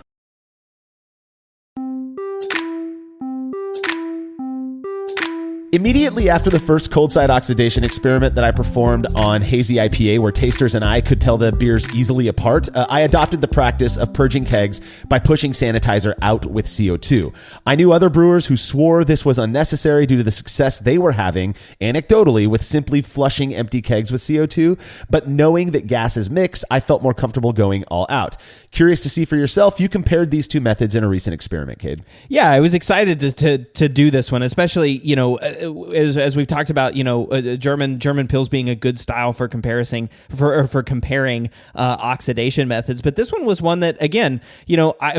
Immediately after the first cold side oxidation experiment that I performed on Hazy IPA, where tasters and I could tell the beers easily apart, I adopted the practice of purging kegs by pushing sanitizer out with CO2. I knew other brewers who swore this was unnecessary due to the success they were having, anecdotally, with simply flushing empty kegs with CO2, but knowing that gases mix, I felt more comfortable going all out. Curious to see for yourself, you compared these two methods in a recent experiment, Cade. Yeah, I was excited to do this one, especially, as we've talked about, German pills being a good style for comparing oxidation methods. But this one was one that, again,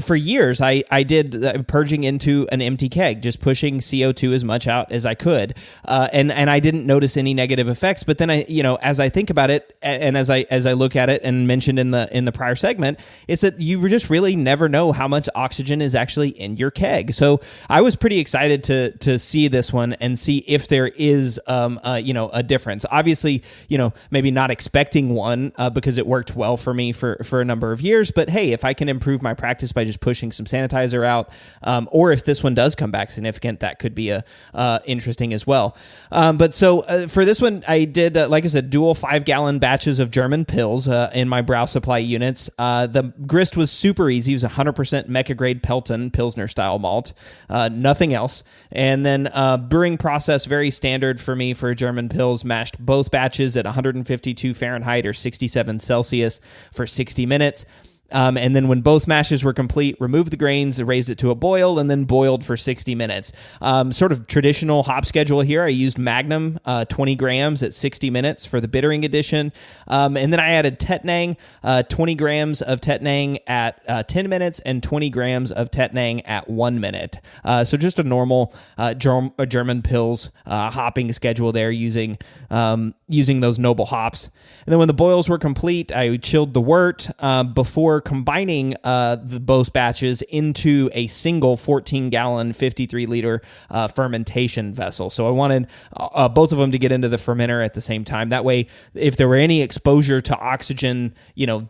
for years I did purging into an empty keg, just pushing CO2 as much out as I could, and I didn't notice any negative effects. But then as I think about it, and as I look at it, and mentioned in the prior segment, it's that you just really never know how much oxygen is actually in your keg. So I was pretty excited to see this one and see if there is a difference. Obviously, maybe not expecting one because it worked well for me for a number of years. But hey, if I can improve my practice by just pushing some sanitizer out, or if this one does come back significant, that could be interesting as well. But so for this one, I did, like I said, dual 5-gallon batches of German pills in my brow supply units. The grist was super easy. It was 100% Mecca grade Pelton Pilsner style malt, nothing else. And then brewing process, very standard for me for German pills, mashed both batches at 152 Fahrenheit or 67 Celsius for 60 minutes. And then when both mashes were complete, removed the grains, raised it to a boil, and then boiled for 60 minutes. Sort of traditional hop schedule here. I used Magnum, 20 grams at 60 minutes for the bittering addition. And then I added Tettnang, 20 grams of Tettnang at 10 minutes and 20 grams of Tettnang at 1 minute. So just a normal German pills hopping schedule there using those noble hops. And then when the boils were complete, I chilled the wort before combining both batches into a single 14-gallon, 53-liter fermentation vessel. So I wanted both of them to get into the fermenter at the same time. That way, if there were any exposure to oxygen,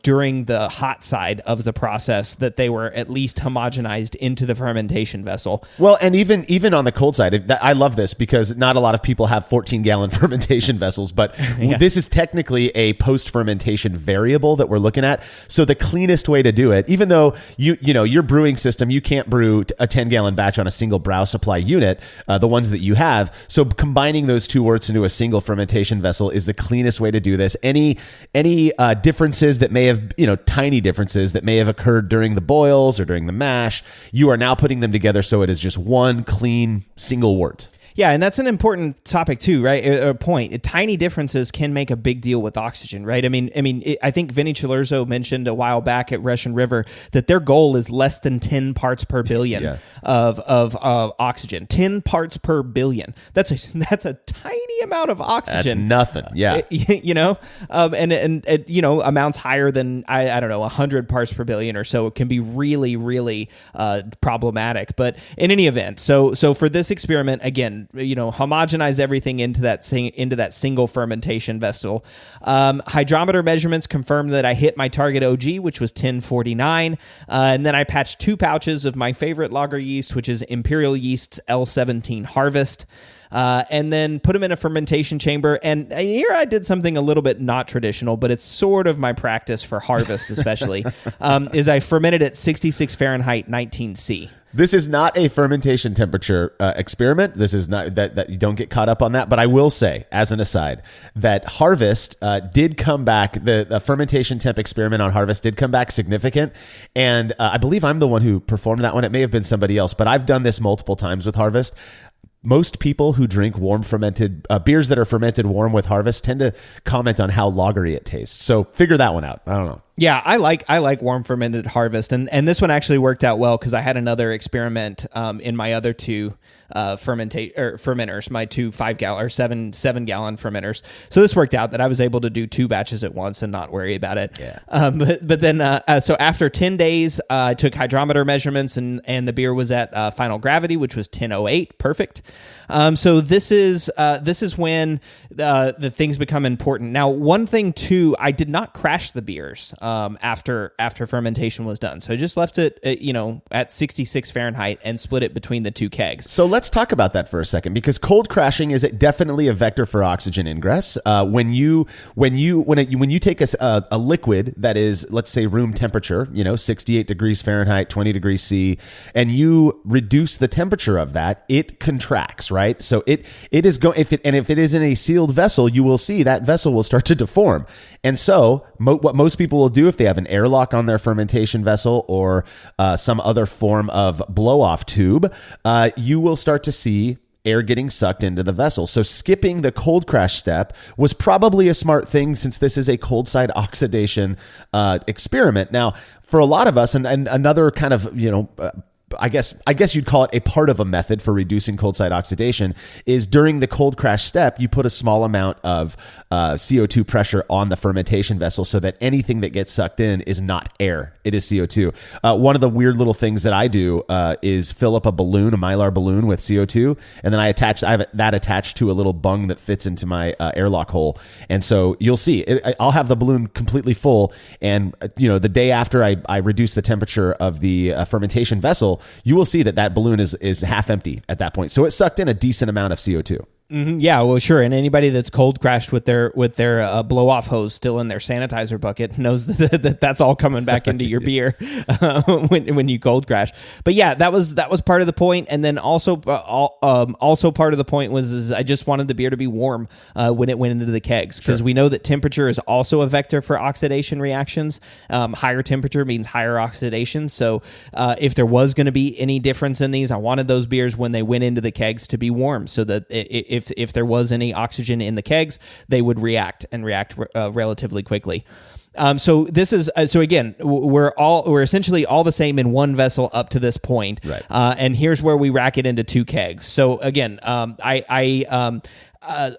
during the hot side of the process, that they were at least homogenized into the fermentation vessel. Well, and even on the cold side, I love this because not a lot of people have 14-gallon fermentation vessels, but this is technically a post-fermentation variable that we're looking at. So the cleanest way to do it, even though your brewing system, you can't brew a 10-gallon batch on a single brow supply unit, the ones that you have. So combining those two worts into a single fermentation vessel is the cleanest way to do this. Any differences that may have, tiny differences that may have occurred during the boils or during the mash, you are now putting them together so it is just one clean single wort. Yeah, and that's an important topic too, right? A point. Tiny differences can make a big deal with oxygen, right? I think Vinny Cilurzo mentioned a while back at Russian River that their goal is less than 10 parts per billion of oxygen. 10 parts per billion. That's a tiny amount of oxygen. That's nothing. Yeah, and amounts higher than I don't know 100 parts per billion or so. It can be really, really problematic. But in any event, so for this experiment, again, homogenize everything into that single fermentation vessel. Hydrometer measurements confirmed that I hit my target OG, which was 1049. And then I patched 2 pouches of my favorite lager yeast, which is Imperial Yeast's L17 Harvest. And then put them in a fermentation chamber. And here I did something a little bit not traditional, but it's sort of my practice for harvest, especially, is I fermented at 66 Fahrenheit, 19C. This is not a fermentation temperature experiment. This is not that you don't get caught up on that. But I will say, as an aside, that Harvest did come back. The fermentation temp experiment on Harvest did come back significant. And I believe I'm the one who performed that one. It may have been somebody else, but I've done this multiple times with Harvest. Most people who drink warm fermented beers that are fermented warm with Harvest tend to comment on how lagery it tastes. So figure that one out. I don't know. Yeah, I like warm fermented Harvest, and this one actually worked out well because I had another experiment in my other 2 fermenters, my 2 5-gallon or 7-gallon fermenters. So this worked out that I was able to do 2 batches at once and not worry about it. Yeah. But then so after 10 days, I took hydrometer measurements and the beer was at final gravity, which was 1008, perfect. So this is when the things become important. Now, one thing too, I did not crash the beers after fermentation was done. So I just left it at 66 Fahrenheit and split it between the 2 kegs. So let's talk about that for a second, because cold crashing is definitely a vector for oxygen ingress. When you take a liquid that is, let's say, room temperature, 68 degrees Fahrenheit, 20 degrees C, and you reduce the temperature of that, it contracts, right? So it is going, if it is in a sealed vessel, you will see that vessel will start to deform. And so what most people will do if they have an airlock on their fermentation vessel or some other form of blow-off tube, you will start to see air getting sucked into the vessel. So skipping the cold crash step was probably a smart thing, since this is a cold side oxidation experiment. Now, for a lot of us, and another kind of, I guess you'd call it a part of a method for reducing cold side oxidation, is during the cold crash step, you put a small amount of CO2 pressure on the fermentation vessel so that anything that gets sucked in is not air. It is CO2. One of the weird little things that I do is fill up a Mylar balloon with CO2, and then I have that attached to a little bung that fits into my airlock hole. And so you'll see, I'll have the balloon completely full, and the day after I reduce the temperature of the fermentation vessel, you will see that balloon is half empty at that point. So it sucked in a decent amount of CO2. Mm-hmm. Yeah, well, sure. And anybody that's cold crashed with their blow off hose still in their sanitizer bucket knows that's all coming back into your beer when you cold crash. But yeah, that was part of the point. And then also part of the point was I just wanted the beer to be warm when it went into the kegs, because we know that temperature is also a vector for oxidation reactions. Higher temperature means higher oxidation. So if there was going to be any difference in these, I wanted those beers when they went into the kegs to be warm, so that if there was any oxygen in the kegs, they would react relatively quickly. So this is so again, we're essentially all the same in one vessel up to this point, right? And here's where we rack it into two kegs. So again, I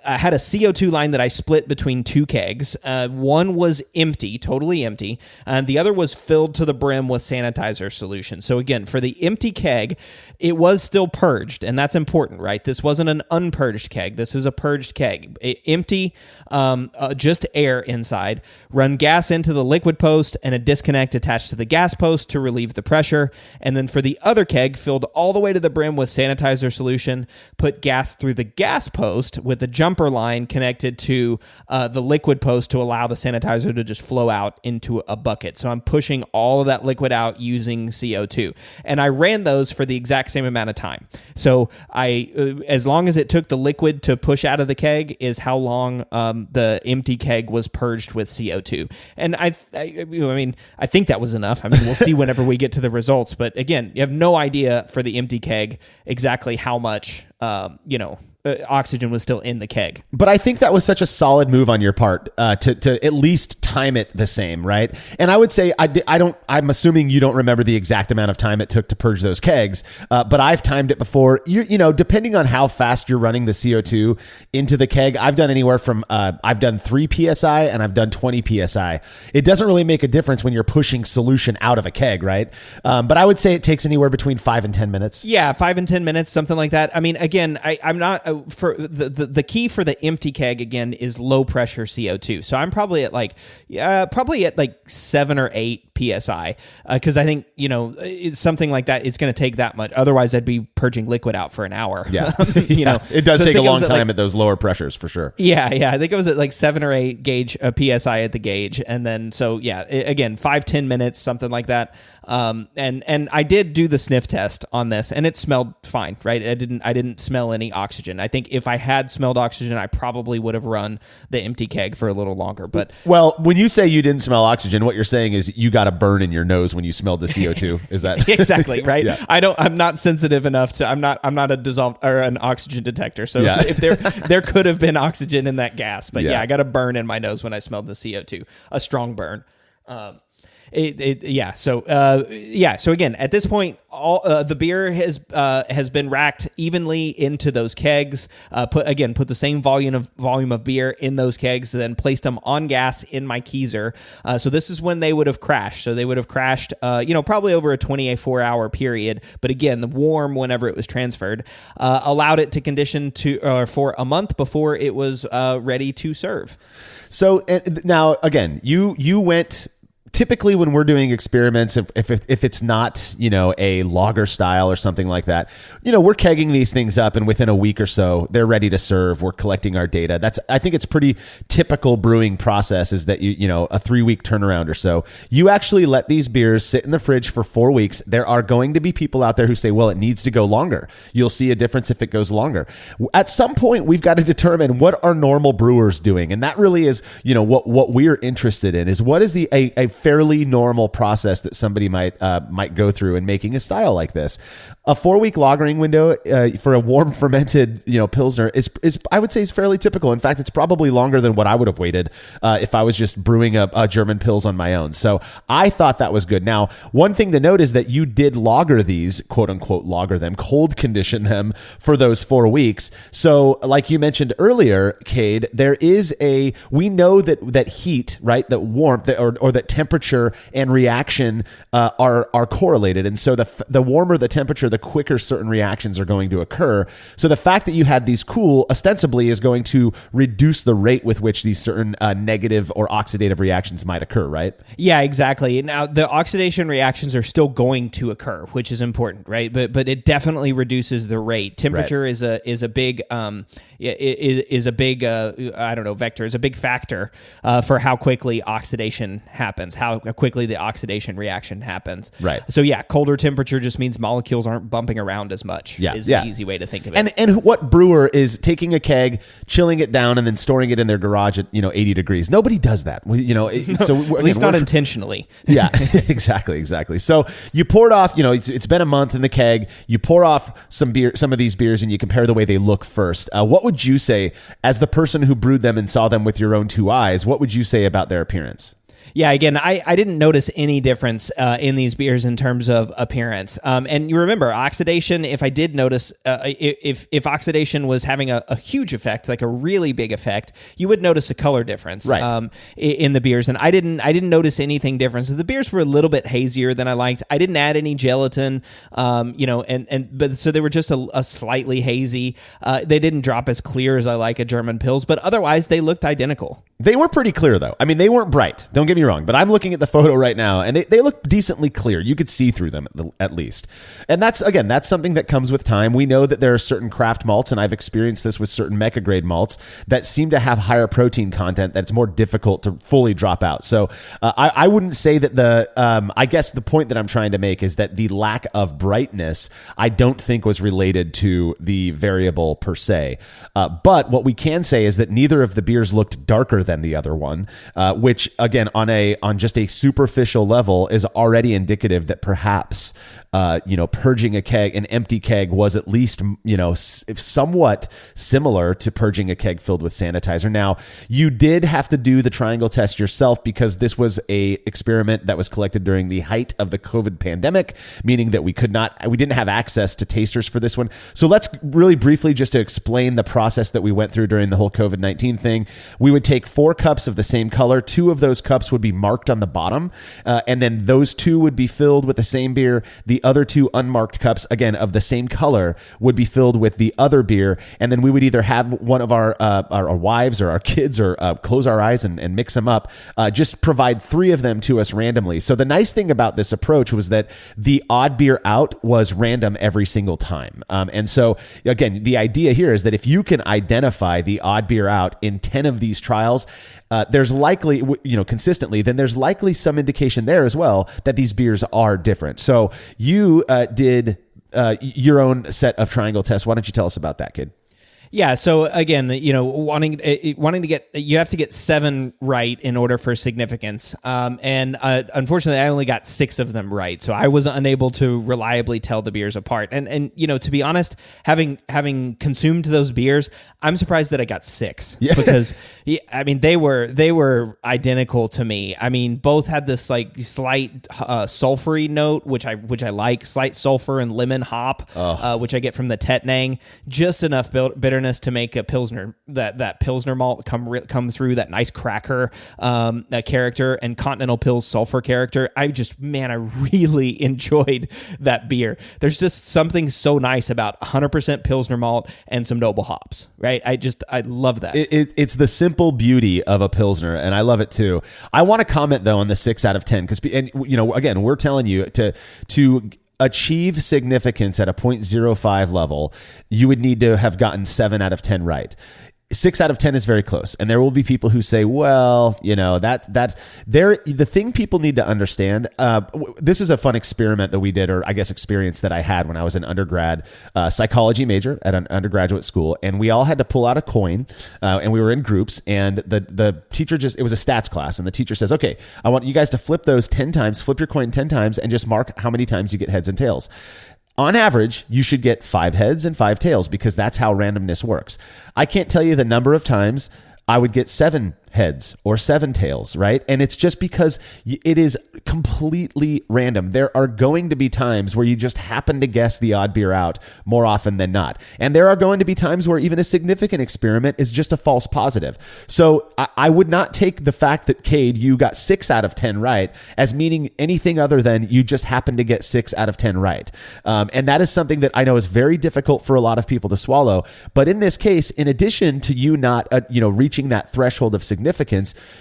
had a CO2 line that I split between two kegs. One was empty, totally empty, and the other was filled to the brim with sanitizer solution. So again, for the empty keg, it was still purged, and that's important, right? This wasn't an unpurged keg. This is a purged keg. Empty, just air inside. Run gas into the liquid post and a disconnect attached to the gas post to relieve the pressure. And then for the other keg, filled all the way to the brim with sanitizer solution, put gas through the gas post with the jumper line connected to the liquid post to allow the sanitizer to just flow out into a bucket. So I'm pushing all of that liquid out using CO2. And I ran those for the exact same amount of time. So as long as it took the liquid to push out of the keg is how long the empty keg was purged with CO2. And I think that was enough. I mean, we'll see whenever we get to the results. But again, you have no idea for the empty keg exactly how much, oxygen was still in the keg. But I think that was such a solid move on your part to at least time it the same, right? And I would say I'm assuming you don't remember the exact amount of time it took to purge those kegs, but I've timed it before. Depending on how fast you're running the CO2 into the keg, I've done anywhere from I've done 3 psi and I've done 20 psi. It doesn't really make a difference when you're pushing solution out of a keg, right? But I would say it takes anywhere between 5 and 10 minutes. Yeah, 5 and 10 minutes, something like that. I mean, again, I'm not for the key for the empty keg again is low pressure CO2. So I'm probably at like 7 or 8 psi because I think it's something like that. It's going to take that much. Otherwise, I'd be purging liquid out for an hour. Yeah, it does take a long time at those lower pressures for sure. Yeah. I think it was at like 7 or 8 gauge psi at the gauge, and then again 5-10 minutes, something like that. And I did do the sniff test on this, and it smelled fine. Right, I didn't smell any oxygen. I think if I had smelled oxygen, I probably would have run the empty keg for a little longer. But well, when you say you didn't smell oxygen, what you're saying is you got a burn in your nose when you smelled the CO2. Is that exactly right? Yeah. I'm not sensitive enough to. I'm not a dissolved or an oxygen detector. So if there could have been oxygen in that gas, but I got a burn in my nose when I smelled the CO2, a strong burn. So again, at this point, all the beer has been racked evenly into those kegs. Put the same volume of beer in those kegs, and then placed them on gas in my keezer. So this is when they would have crashed. So they would have crashed, probably over a 24-hour period. But again, the warm whenever it was transferred allowed it to condition for a month before it was ready to serve. So now again, you went. Typically, when we're doing experiments, if it's not, a lager style or something like that, we're kegging these things up, and within a week or so, they're ready to serve. We're collecting our data. I think it's pretty typical brewing process is that a 3-week turnaround or so. You actually let these beers sit in the fridge for 4 weeks. There are going to be people out there who say, well, it needs to go longer. You'll see a difference if it goes longer. At some point, we've got to determine what are normal brewers doing, and that really is, what we're interested in is what is a fairly normal process that somebody might go through in making a style like this. A 4-week lagering window for a warm fermented, Pilsner is I would say is fairly typical. In fact, it's probably longer than what I would have waited if I was just brewing a German Pils on my own. So I thought that was good. Now, one thing to note is that you did lager these, quote unquote, lager them, cold condition them for those 4 weeks. So like you mentioned earlier, Cade, we know that heat, right, that warmth or that temperature and reaction are correlated. And so the warmer the temperature, the quicker certain reactions are going to occur. So the fact that you had these cool ostensibly is going to reduce the rate with which these certain negative or oxidative reactions might occur, right? Yeah, exactly. Now, the oxidation reactions are still going to occur, which is important, right? But it definitely reduces the rate. Temperature is a big vector, is a big factor for how quickly oxidation happens, how quickly the oxidation reaction happens. Right. So yeah, colder temperature just means molecules aren't bumping around as much. Is the easy way to think of it. And what brewer is taking a keg, chilling it down, and then storing it in their garage at 80 degrees? Nobody does that. At least not intentionally. Yeah, exactly. So you poured off. It's been a month in the keg. You pour off some of these beers, and you compare the way they look first. What would you say, as the person who brewed them and saw them with your own two eyes? What would you say about their appearance? Yeah, again, I didn't notice any difference in these beers in terms of appearance. And you remember, oxidation, if I did notice, if oxidation was having a huge effect, like a really big effect, you would notice a color difference in the beers. And I didn't notice anything different. So the beers were a little bit hazier than I liked. I didn't add any gelatin, but so they were just a slightly hazy. They didn't drop as clear as I like a German Pils, but otherwise they looked identical. They were pretty clear, though. I mean, they weren't bright. Don't get me wrong, but I'm looking at the photo right now, and they look decently clear. You could see through them at least. And that's something that comes with time. We know that there are certain craft malts, and I've experienced this with certain Mecca grade malts that seem to have higher protein content that's more difficult to fully drop out. So I wouldn't say that I guess the point that I'm trying to make is that the lack of brightness, I don't think was related to the variable per se. But what we can say is that neither of the beers looked darker than the other one, which again, on just a superficial level is already indicative that perhaps purging an empty keg was at least, somewhat similar to purging a keg filled with sanitizer. Now, you did have to do the triangle test yourself because this was a experiment that was collected during the height of the COVID pandemic, meaning that we didn't have access to tasters for this one. So let's really briefly just to explain the process that we went through during the whole COVID-19 thing. We would take 4 cups of the same color. 2 of those cups would be marked on the bottom, and then those 2 would be filled with the same beer. The other 2 unmarked cups, again, of the same color, would be filled with the other beer. And then we would either have one of our wives or our kids or close our eyes and mix them up, just provide 3 of them to us randomly. So the nice thing about this approach was that the odd beer out was random every single time. And so, again, the idea here is that if you can identify the odd beer out in 10 of these trials, there's likely, consistently, then there's likely some indication there as well that these beers are different. So you did your own set of triangle tests. Why don't you tell us about that, Cade? Yeah. So again, wanting to get, you have to get 7 right in order for significance. And unfortunately, I only got 6 of them right, so I was unable to reliably tell the beers apart. And to be honest, having consumed those beers, I'm surprised that I got 6 because they were identical to me. I mean, both had this like slight sulfury note, which I like, slight sulfur and lemon hop, which I get from the Tettnang, just enough bitterness to make a Pilsner, that Pilsner malt come through, that nice cracker that character, and Continental Pils sulfur character. I really enjoyed that beer. There's just something so nice about 100% Pilsner malt and some noble hops, right? I love that. It's the simple beauty of a Pilsner, and I love it too. I want to comment though on the 6 out of 10 because, again, we're telling you to achieve significance at a 0.05 level, you would need to have gotten 7 out of 10 right. 6 out of 10 is very close. And there will be people who say, well, that's there. The thing people need to understand, this is a fun experiment that we did, or I guess experience that I had when I was an undergrad psychology major at an undergraduate school. And we all had to pull out a coin and we were in groups, and the teacher it was a stats class. And the teacher says, okay, I want you guys to flip those 10 times, flip your coin 10 times and just mark how many times you get heads and tails. On average, you should get 5 heads and 5 tails because that's how randomness works. I can't tell you the number of times I would get 7 heads or 7 tails, right? And it's just because it is completely random. There are going to be times where you just happen to guess the odd beer out more often than not. And there are going to be times where even a significant experiment is just a false positive. So I would not take the fact that, Cade, you got 6 out of 10 right as meaning anything other than you just happen to get 6 out of 10 right. And that is something that I know is very difficult for a lot of people to swallow. But in this case, in addition to you not reaching that threshold of significance,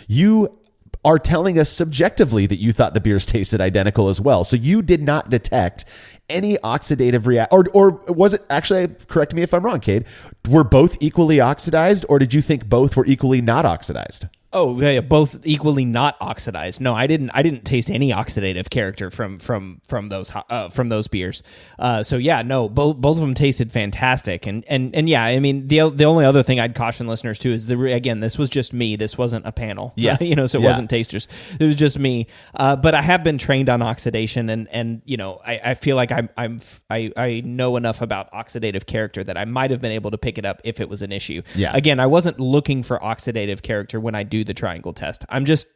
you are telling us subjectively that you thought the beers tasted identical as well. So you did not detect any oxidative or was it actually, correct me if I'm wrong, Cade, were both equally oxidized, or did you think both were equally not oxidized? Oh yeah, both equally not oxidized. No, I didn't taste any oxidative character from those beers. So yeah, no, both of them tasted fantastic. And yeah, I mean the only other thing I'd caution listeners to is again, this was just me. This wasn't a panel. Yeah, so it wasn't tasters. It was just me. But I have been trained on oxidation, and I feel like I know enough about oxidative character that I might have been able to pick it up if it was an issue. Yeah. Again, I wasn't looking for oxidative character when I do the triangle test. I'm just,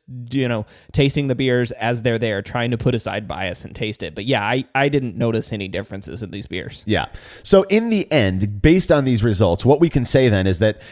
tasting the beers as they're there, trying to put aside bias and taste it. But yeah, I didn't notice any differences in these beers. Yeah. So in the end, based on these results, what we can say then is that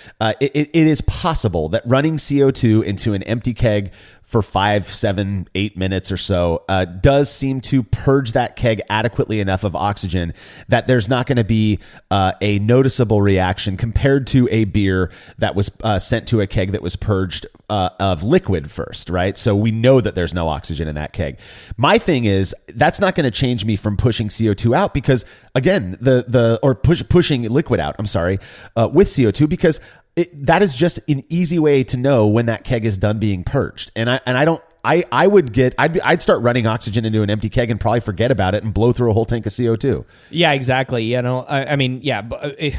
it is possible that running CO2 into an empty keg for 5, 7, 8 minutes or so does seem to purge that keg adequately enough of oxygen that there's not going to be a noticeable reaction compared to a beer that was sent to a keg that was purged of liquid first, right? So we know that there's no oxygen in that keg. My thing is, that's not going to change me from pushing CO2 out because, again, pushing liquid out, with CO2 because that is just an easy way to know when that keg is done being purged. I'd start running oxygen into an empty keg and probably forget about it and blow through a whole tank of CO2. Yeah, exactly. I mean, yeah,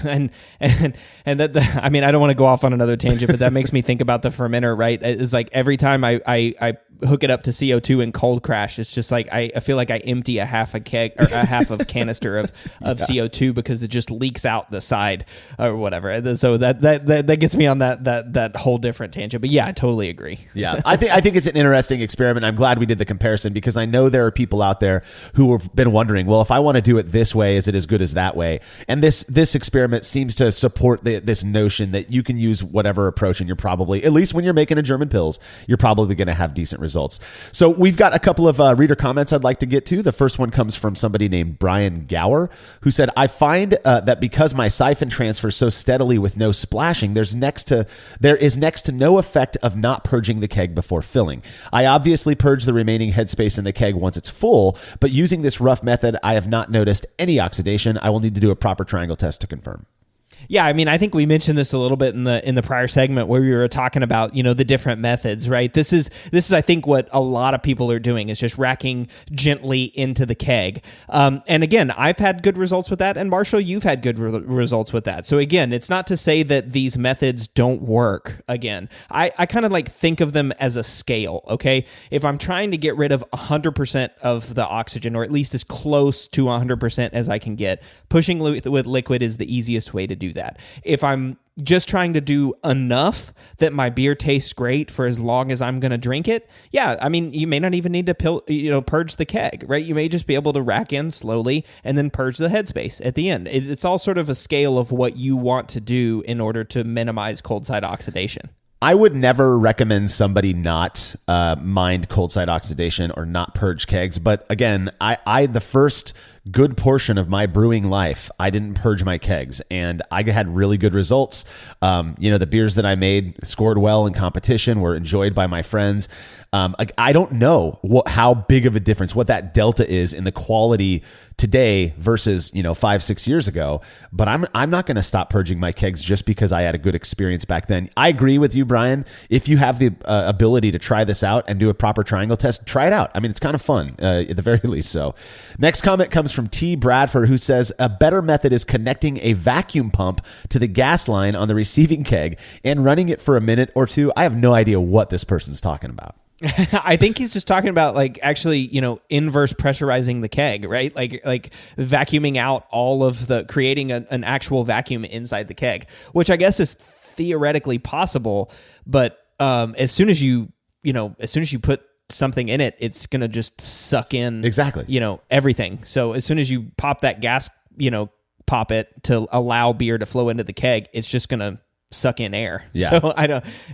and that, I mean, I don't want to go off on another tangent, but that makes me think about the fermenter, right? It's like every time I hook it up to CO2 and cold crash, it's just like I feel like I empty a half a keg or a half of canister of CO2 because it just leaks out the side or whatever. So that gets me on that whole different tangent. But yeah, I totally agree. Yeah, I think it's an interesting experiment. I'm glad we did the comparison because I know there are people out there who have been wondering, well, if I want to do it this way, is it as good as that way? And this experiment seems to support this notion that you can use whatever approach, and you're probably, at least when you're making a German Pils, you're probably going to have decent results. So we've got a couple of reader comments I'd like to get to. The first one comes from somebody named Brian Gower, who said, I find that because my siphon transfers so steadily with no splashing, there is next to no effect of not purging the keg before filling. I obviously purge the remaining headspace in the keg once it's full, but using this rough method, I have not noticed any oxidation. I will need to do a proper triangle test to confirm. Yeah, I mean, I think we mentioned this a little bit in the prior segment where we were talking about, the different methods, right? This is I think what a lot of people are doing is just racking gently into the keg. And again, I've had good results with that, and Marshall, you've had good results with that. So again, it's not to say that these methods don't work. Again, I kind of like think of them as a scale, okay? If I'm trying to get rid of 100% of the oxygen, or at least as close to 100% as I can get, pushing with liquid is the easiest way to do that. If I'm just trying to do enough that my beer tastes great for as long as I'm going to drink it, yeah, I mean, you may not even need to purge the keg, right? You may just be able to rack in slowly and then purge the headspace at the end. It's all sort of a scale of what you want to do in order to minimize cold side oxidation. I would never recommend somebody not mind cold side oxidation or not purge kegs. But again, the first good portion of my brewing life, I didn't purge my kegs, and I had really good results. The beers that I made scored well in competition, were enjoyed by my friends. I don't know how big of a difference, what that delta is in the quality today versus 5-6 years ago. But I'm not going to stop purging my kegs just because I had a good experience back then. I agree with you, Brian. If you have the ability to try this out and do a proper triangle test, try it out. I mean, it's kind of fun at the very least. So, next comment comes from T. Bradford, who says a better method is connecting a vacuum pump to the gas line on the receiving keg and running it for a minute or two. I have no idea what this person's talking about. I think he's just talking about actually, inverse pressurizing the keg, right? Like vacuuming out all of creating an actual vacuum inside the keg, which I guess is theoretically possible. But as soon as you put something in it, it's going to just suck in exactly, everything. So as soon as you pop that gas, pop it to allow beer to flow into the keg, it's just going to suck in air. Yeah. So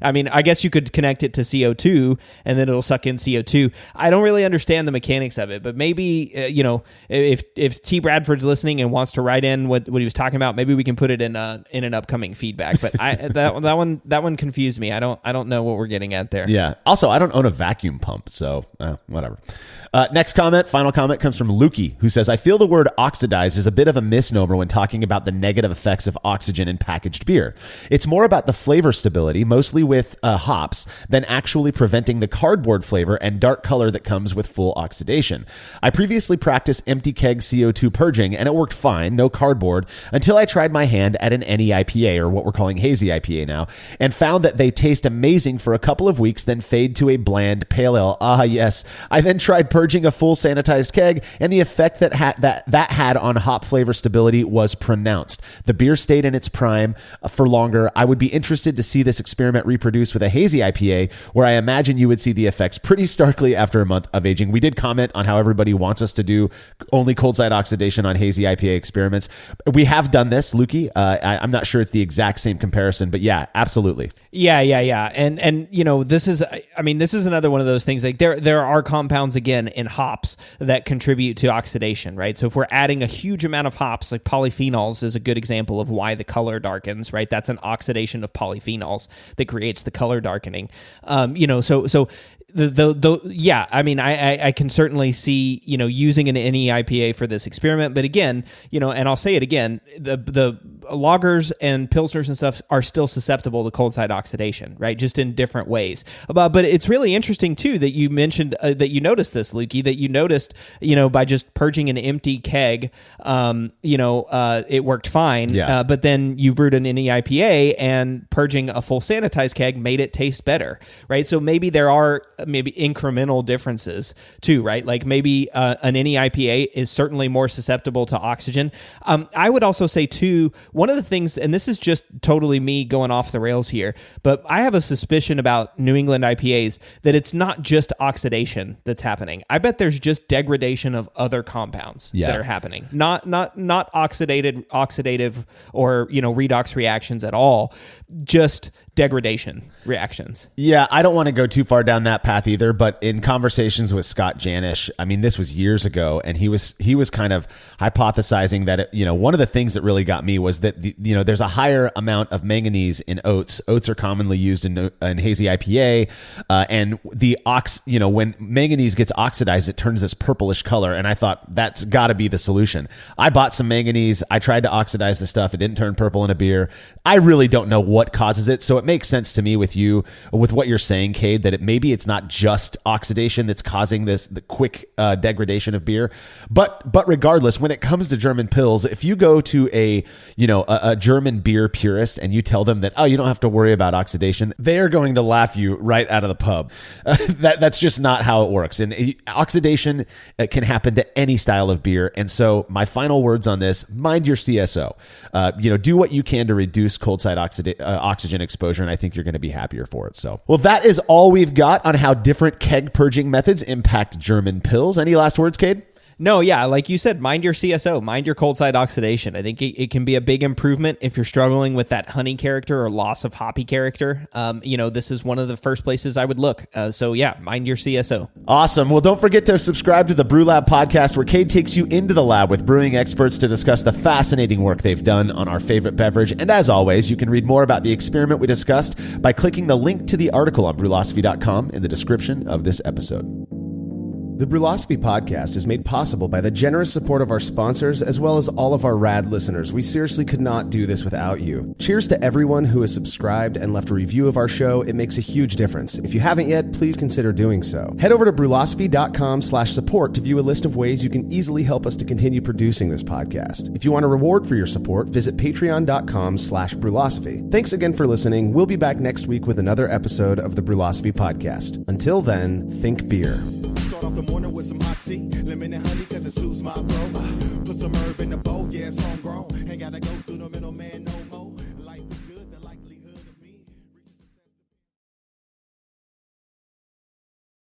I guess you could connect it to CO2 and then it'll suck in CO2. I don't really understand the mechanics of it, but maybe, if T. Bradford's listening and wants to write in what he was talking about, maybe we can put it in an upcoming feedback. But that one confused me. I don't know what we're getting at there. Yeah. Also, I don't own a vacuum pump, so whatever. Next comment, final comment comes from Lukey, who says, I feel the word oxidized is a bit of a misnomer when talking about the negative effects of oxygen in packaged beer. It's more about the flavor stability, mostly with hops, than actually preventing the cardboard flavor and dark color that comes with full oxidation. I previously practiced empty keg CO2 purging, and it worked fine, no cardboard, until I tried my hand at an NE IPA, or what we're calling hazy IPA now, and found that they taste amazing for a couple of weeks, then fade to a bland pale ale. Ah, yes. I then tried purging a full sanitized keg, and the effect that had on hop flavor stability was pronounced. The beer stayed in its prime for longer. I would be interested to see this experiment reproduced with a hazy IPA, where I imagine you would see the effects pretty starkly after a month of aging. We did comment on how everybody wants us to do only cold side oxidation on hazy IPA experiments. We have done this, Lukey. I'm not sure it's the exact same comparison, but yeah, absolutely. Yeah. And this is another one of those things. Like there are compounds again in hops that contribute to oxidation, right? So if we're adding a huge amount of hops, like polyphenols is a good example of why the color darkens, right? That's an oxidation of polyphenols that creates the color darkening. I can certainly see, using an NE IPA for this experiment, but again, and I'll say it again, the lagers and pilsners and stuff are still susceptible to cold side oxidation, right? Just in different ways. But it's really interesting too that you mentioned that you noticed this, Lukey, that you noticed, by just purging an empty keg, it worked fine. Yeah. But then you brewed an NE IPA and purging a full sanitized keg made it taste better, right? So maybe there are incremental differences too, right? Like maybe an NE IPA is certainly more susceptible to oxygen. I would also say too, one of the things, and this is just totally me going off the rails here, but I have a suspicion about New England IPAs that it's not just oxidation that's happening. I bet there's just degradation of other compounds that are happening. Not oxidative or redox reactions at all, just degradation reactions. Yeah, I don't want to go too far down that path either, but in conversations with Scott Janish, I mean, this was years ago, and he was kind of hypothesizing that one of the things that really got me was that there's a higher amount of manganese in oats. Oats are commonly used in hazy IPA, and when manganese gets oxidized, it turns this purplish color, and I thought that's got to be the solution. I bought some manganese. I tried to oxidize the stuff. It didn't turn purple in a beer. I really don't know what causes it, so it makes sense to me with what you're saying, Cade, that maybe it's not just oxidation that's causing the quick degradation of beer. But regardless, when it comes to German pills, if you go to a German beer purist and you tell them that, you don't have to worry about oxidation, they are going to laugh you right out of the pub. That's just not how it works. And oxidation can happen to any style of beer. And so my final words on this: mind your CSO. Do what you can to reduce cold side oxygen exposure, and I think you're going to be happier for it. So, well, that is all we've got on how different keg purging methods impact German pills. Any last words, Cade? No, yeah, like you said, mind your CSO, mind your cold side oxidation. I think it can be a big improvement if you're struggling with that honey character or loss of hoppy character. This is one of the first places I would look. So yeah, mind your CSO. Awesome. Well, don't forget to subscribe to the Brew Lab podcast, where Cade takes you into the lab with brewing experts to discuss the fascinating work they've done on our favorite beverage. And as always, you can read more about the experiment we discussed by clicking the link to the article on brewlosophy.com in the description of this episode. The Brewlosophy podcast is made possible by the generous support of our sponsors, as well as all of our rad listeners. We seriously could not do this without you. Cheers to everyone who has subscribed and left a review of our show. It makes a huge difference. If you haven't yet, please consider doing so. Head over to brewlosophy.com/support to view a list of ways you can easily help us to continue producing this podcast. If you want a reward for your support, visit patreon.com/brewlosophy. Thanks again for listening. We'll be back next week with another episode of the Brewlosophy podcast. Until then, think beer. Start off the morning with some hot tea, lemon and honey, cause it soothes my throat. Put some herb in the bowl, yeah, it's homegrown. Ain't gotta go through the middleman no more.